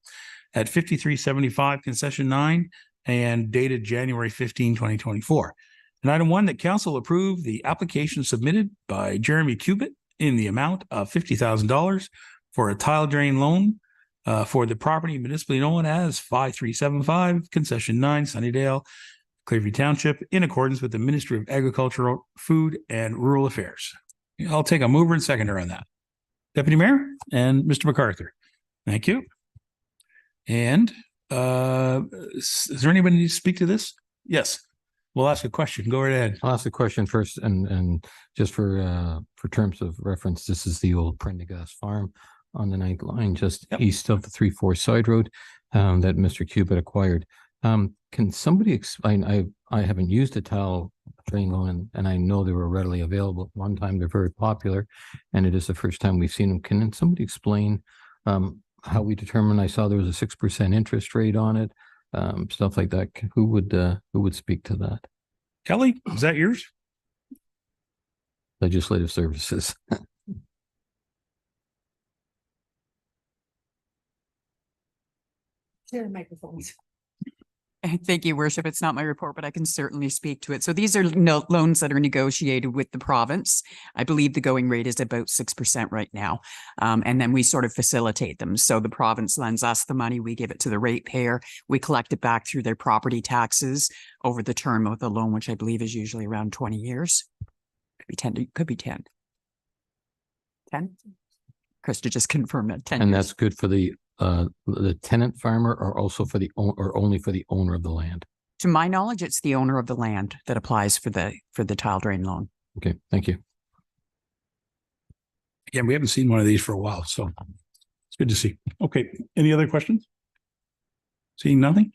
[SPEAKER 1] at 5375 concession 9 and dated January 15, 2024. And item 1, that Council approve the application submitted by Jeremy Cubitt in the amount of $50,000 for a tile drain loan for the property municipally known as 5375 concession 9 Sunnydale, Clearview Township, in accordance with the Ministry of Agriculture, Food and Rural Affairs. I'll take a mover and seconder on that. Deputy Mayor and Mr. MacArthur. Thank you. And is there anybody to speak to this? Yes. We'll ask a question. Go right ahead.
[SPEAKER 2] I'll ask a question first, and just for terms of reference, this is the old Prendergast farm on the 9th line, just east of the 3-4 side road that Mr. Cubitt acquired. Can somebody explain? I haven't used a tile drain loan, and I know they were readily available at one time. They're very popular, and it is the first time we've seen them. Can somebody explain how we determine? I saw there was a 6% interest rate on it, stuff like that. Who would speak to that?
[SPEAKER 1] Kelly, is that yours?
[SPEAKER 2] Legislative Services.
[SPEAKER 12] Share microphones.
[SPEAKER 10] Thank you, Worship. It's not my report, but I can certainly speak to it. So these are loans that are negotiated with the province. I believe the going rate is about 6% right now. And then we sort of facilitate them. So the province lends us the money. We give it to the ratepayer. We collect it back through their property taxes over the term of the loan, which I believe is usually around 20 years. Could be 10. Could be 10. 10? Krista just confirmed it. 10
[SPEAKER 2] And
[SPEAKER 10] years.
[SPEAKER 2] that's good for the tenant farmer, or also for the or only for the owner of the land?
[SPEAKER 10] To my knowledge, it's the owner of the land that applies for the tile drain loan.
[SPEAKER 2] Okay, thank you.
[SPEAKER 1] Yeah, we haven't seen one of these for a while, so it's good to see. Okay, any other questions? Seeing nothing?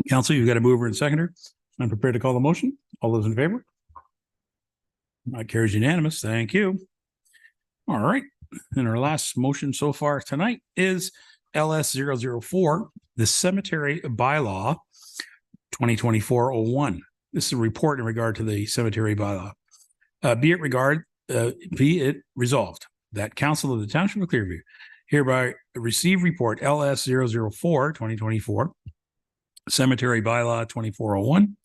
[SPEAKER 1] Council, you've got a mover and seconder. I'm prepared to call the motion. All those in favor? That carries unanimous. Thank you. All right. And our last motion so far tonight is LS 004, the cemetery bylaw 2024-01. This is a report in regard to the cemetery bylaw. Be it resolved that Council of the Township of Clearview hereby receive report LS 004 2024, cemetery bylaw 2401,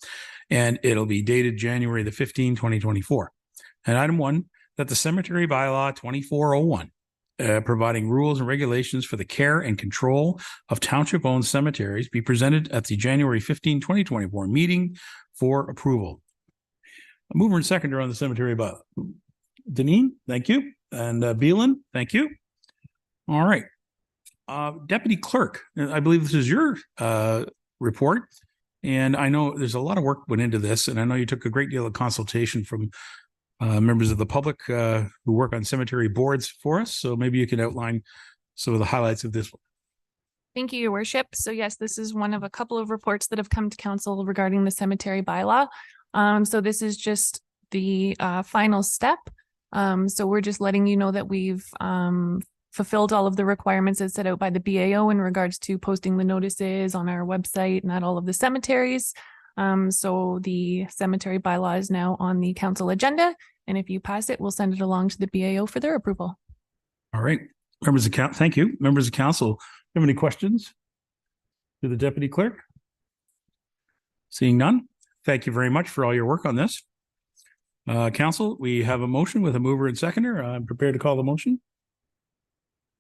[SPEAKER 1] and it'll be dated January the 15th, 2024. And item 1, that the cemetery bylaw 2401, providing rules and regulations for the care and control of township-owned cemeteries, be presented at the January 15, 2024 meeting for approval. A mover and seconder on the cemetery bylaw. Deneen, thank you. And Beelan, thank you. All right. Deputy Clerk, I believe this is your report. And I know there's a lot of work went into this, and I know you took a great deal of consultation from members of the public who work on cemetery boards for us. So maybe you can outline some of the highlights of this one.
[SPEAKER 14] Thank you, Your Worship. So yes, this is one of a couple of reports that have come to council regarding the cemetery bylaw. So this is just the final step. So we're just letting you know that we've fulfilled all of the requirements as set out by the BAO in regards to posting the notices on our website and at all of the cemeteries. So the cemetery bylaw is now on the council agenda, and if you pass it, we'll send it along to the BAO for their approval.
[SPEAKER 1] All right. Members of council, thank you. Members of council, have any questions to the deputy clerk? Seeing none, Thank you very much for all your work on this. Council, we have a motion with a mover and seconder. I'm prepared to call the motion.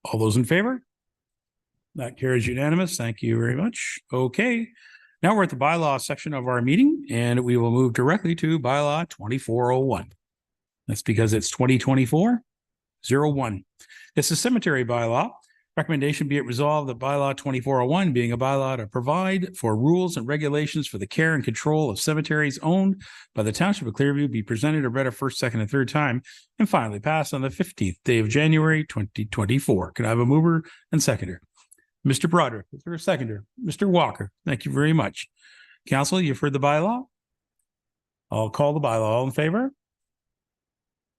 [SPEAKER 1] All those in favor? That carries unanimous. Thank you very much. Okay. Now we're at the bylaw section of our meeting, and we will move directly to bylaw 2401. That's because it's 2024-01. It's a cemetery bylaw. Recommendation be it resolved that bylaw 2401 being a bylaw to provide for rules and regulations for the care and control of cemeteries owned by the Township of Clearview be presented or read a first, second, and third time and finally passed on the 15th day of January 2024. Can I have a mover and seconder? Mr. Broderick, is there a seconder? Mr. Walker, thank you very much. Council, you've heard the bylaw. I'll call the bylaw. All in favor?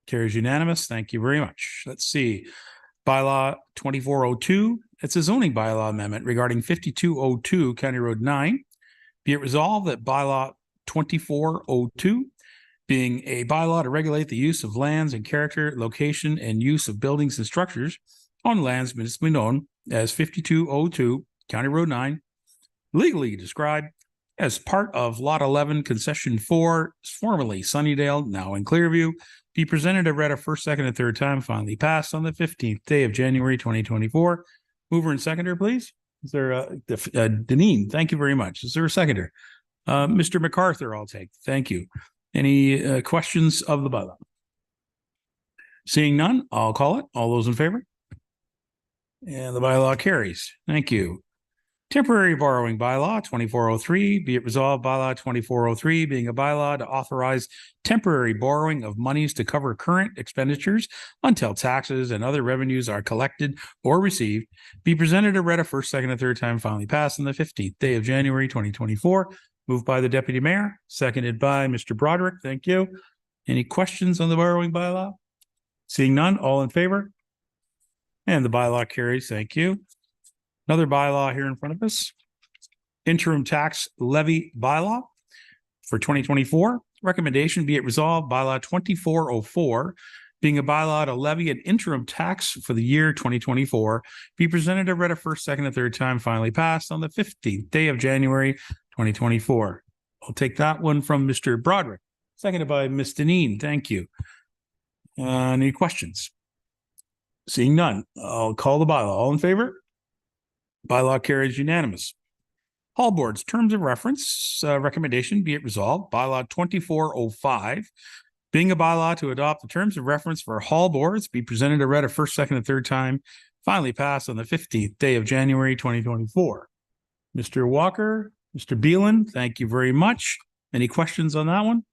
[SPEAKER 1] Carries unanimous. Thank you very much. Let's see. Bylaw 2402, it's a zoning bylaw amendment regarding 5202 County Road 9. Be it resolved that bylaw 2402, being a bylaw to regulate the use of lands and character, location, and use of buildings and structures on lands municipally known as 5202 County Road 9, legally described as part of Lot 11, Concession 4, formerly Sunnydale, now in Clearview, be presented and read a first, second, and third time, finally passed on the 15th day of January 2024. Mover and seconder, please. Is there Deneen? Thank you very much. Is there a seconder? Mr. MacArthur, I'll take. Thank you. Any questions of the bylaw? Seeing none, I'll call it. All those in favor? And the bylaw carries. Thank you. Temporary borrowing bylaw 2403, be it resolved bylaw 2403 being a bylaw to authorize temporary borrowing of monies to cover current expenditures until taxes and other revenues are collected or received, be presented or read a first, second, and third time, finally passed on the 15th day of January 2024. Moved by the Deputy Mayor, seconded by Mr. Broderick. Thank you. Any questions on the borrowing bylaw? Seeing none, all in favor? And the bylaw carries. Thank you. Another bylaw here in front of us, interim tax levy bylaw for 2024. Recommendation be it resolved bylaw 2404, being a bylaw to levy an interim tax for the year 2024, be presented and read a first, second, and third time, finally passed on the 15th day of January 2024. I'll take that one from Mr. Broderick, seconded by Ms. Deneen. Thank you. Any questions? Seeing none, I'll call the bylaw. All in favor? Bylaw carries unanimous. Hall boards, terms of reference, recommendation, be it resolved, bylaw 2405, being a bylaw to adopt the terms of reference for hall boards, be presented or read a first, second, and third time, finally passed on the 15th day of January 2024. Mr. Walker, Mr. Beelan, thank you very much. Any questions on that one?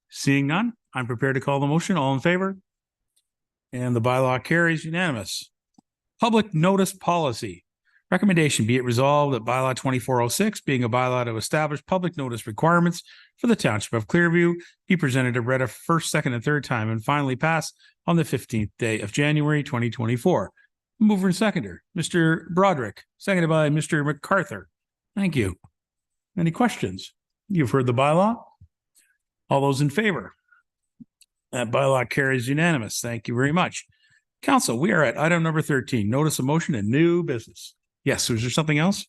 [SPEAKER 1] Seeing none, I'm prepared to call the motion. All in favor? And the bylaw carries unanimous. Public notice policy. Recommendation be it resolved that bylaw 2406, being a bylaw to establish public notice requirements for the Township of Clearview, be presented and read a first, second, and third time and finally passed on the 15th day of January 2024. Mover and seconder, Mr. Broderick, seconded by Mr. MacArthur. Thank you. Any questions? You've heard the bylaw. All those in favor? That bylaw carries unanimous. Thank you very much. Council, we are at item number 13, notice of motion and new business. Yes, was there something else?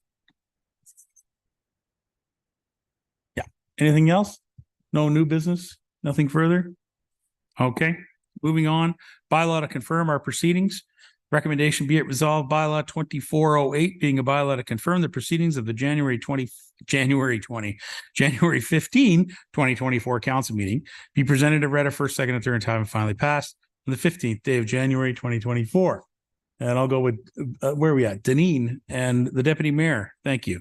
[SPEAKER 1] Yeah. Anything else? No new business? Nothing further? Okay. Moving on. Bylaw to confirm our proceedings. Recommendation be it resolved bylaw 2408 being a bylaw to confirm the proceedings of the January 15, 2024 council meeting be presented and read a first, second, and third time and finally passed on the 15th day of January 2024. And I'll go with where are we at? Deneen and the Deputy Mayor. Thank you.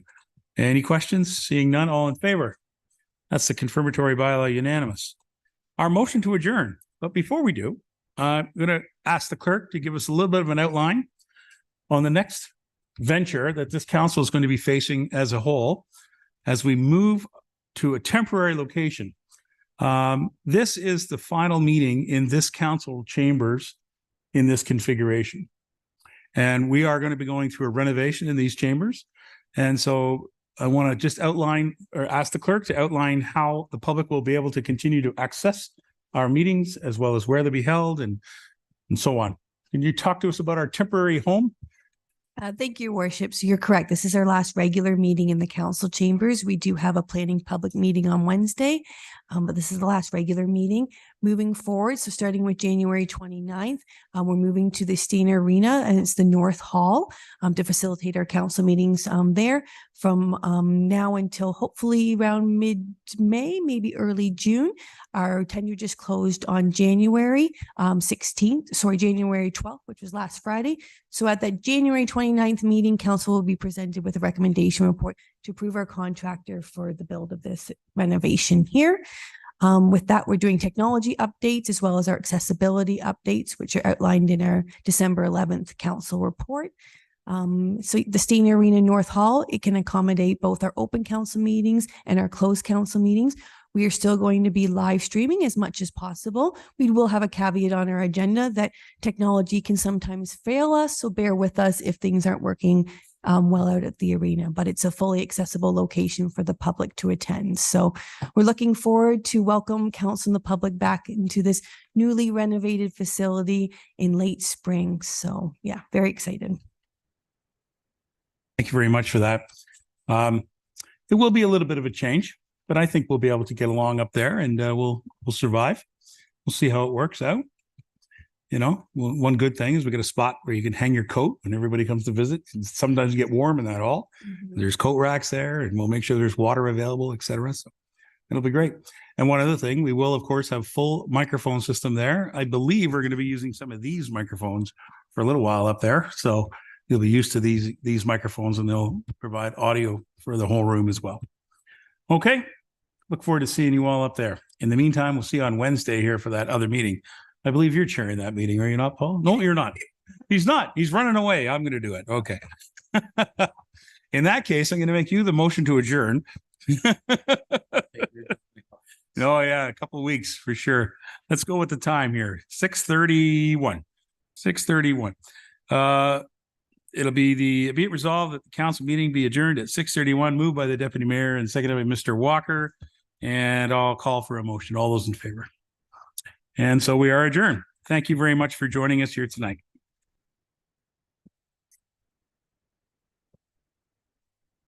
[SPEAKER 1] Any questions? Seeing none, all in favor? That's the confirmatory bylaw unanimous. Our motion to adjourn. But before we do, I'm going to ask the clerk to give us a little bit of an outline on the next venture that this council is going to be facing as a whole as we move to a temporary location. This is the final meeting in this council chambers in this configuration. And we are going to be going through a renovation in these chambers. And so I want to just outline or ask the clerk to outline how the public will be able to continue to access our meetings as well as where they'll be held and so on. Can you talk to us about our temporary home?
[SPEAKER 12] Thank you, Your Worship. So you're correct. This is our last regular meeting in the council chambers. We do have a planning public meeting on Wednesday, but this is the last regular meeting. Moving forward, so starting with January 29th, we're moving to the Steen Arena, and it's the North Hall to facilitate our council meetings there from now until hopefully around mid-May, maybe early June. Our tenure just closed on January 12th, which was last Friday. So at that January 29th meeting, council will be presented with a recommendation report to approve our contractor for the build of this renovation here. With that, we're doing technology updates as well as our accessibility updates, which are outlined in our December 11th council report. So the Steen Arena North Hall, it can accommodate both our open council meetings and our closed council meetings. We are still going to be live streaming as much as possible. We will have a caveat on our agenda that technology can sometimes fail us, so bear with us if things aren't working well out at the arena, but it's a fully accessible location for the public to attend. So we're looking forward to welcome council and the public back into this newly renovated facility in late spring. So yeah, very excited.
[SPEAKER 1] Thank you very much for that. It will be a little bit of a change, but I think we'll be able to get along up there, and we'll survive. We'll see how it works out. You know, one good thing is we got a spot where you can hang your coat when everybody comes to visit. Sometimes you get warm in that hall. There's coat racks there, and we'll make sure there's water available, etc. So it'll be great. And one other thing, we will of course have full microphone system there. I believe we're going to be using some of these microphones for a little while up there. So you'll be used to these microphones, and they'll provide audio for the whole room as well. Okay. Look forward to seeing you all up there. In the meantime, we'll see you on Wednesday here for that other meeting. I believe you're chairing that meeting, are you not, Paul? No, you're not. He's not. He's running away. I'm going to do it. Okay. In that case, I'm going to make you the motion to adjourn. Oh, yeah, a couple of weeks for sure. Let's go with the time here. 6:31. 6:31. Be it resolved that the council meeting be adjourned at 6:31, moved by the deputy mayor and seconded by Mr. Walker. And I'll call for a motion. All those in favor. And so we are adjourned. Thank you very much for joining us here tonight.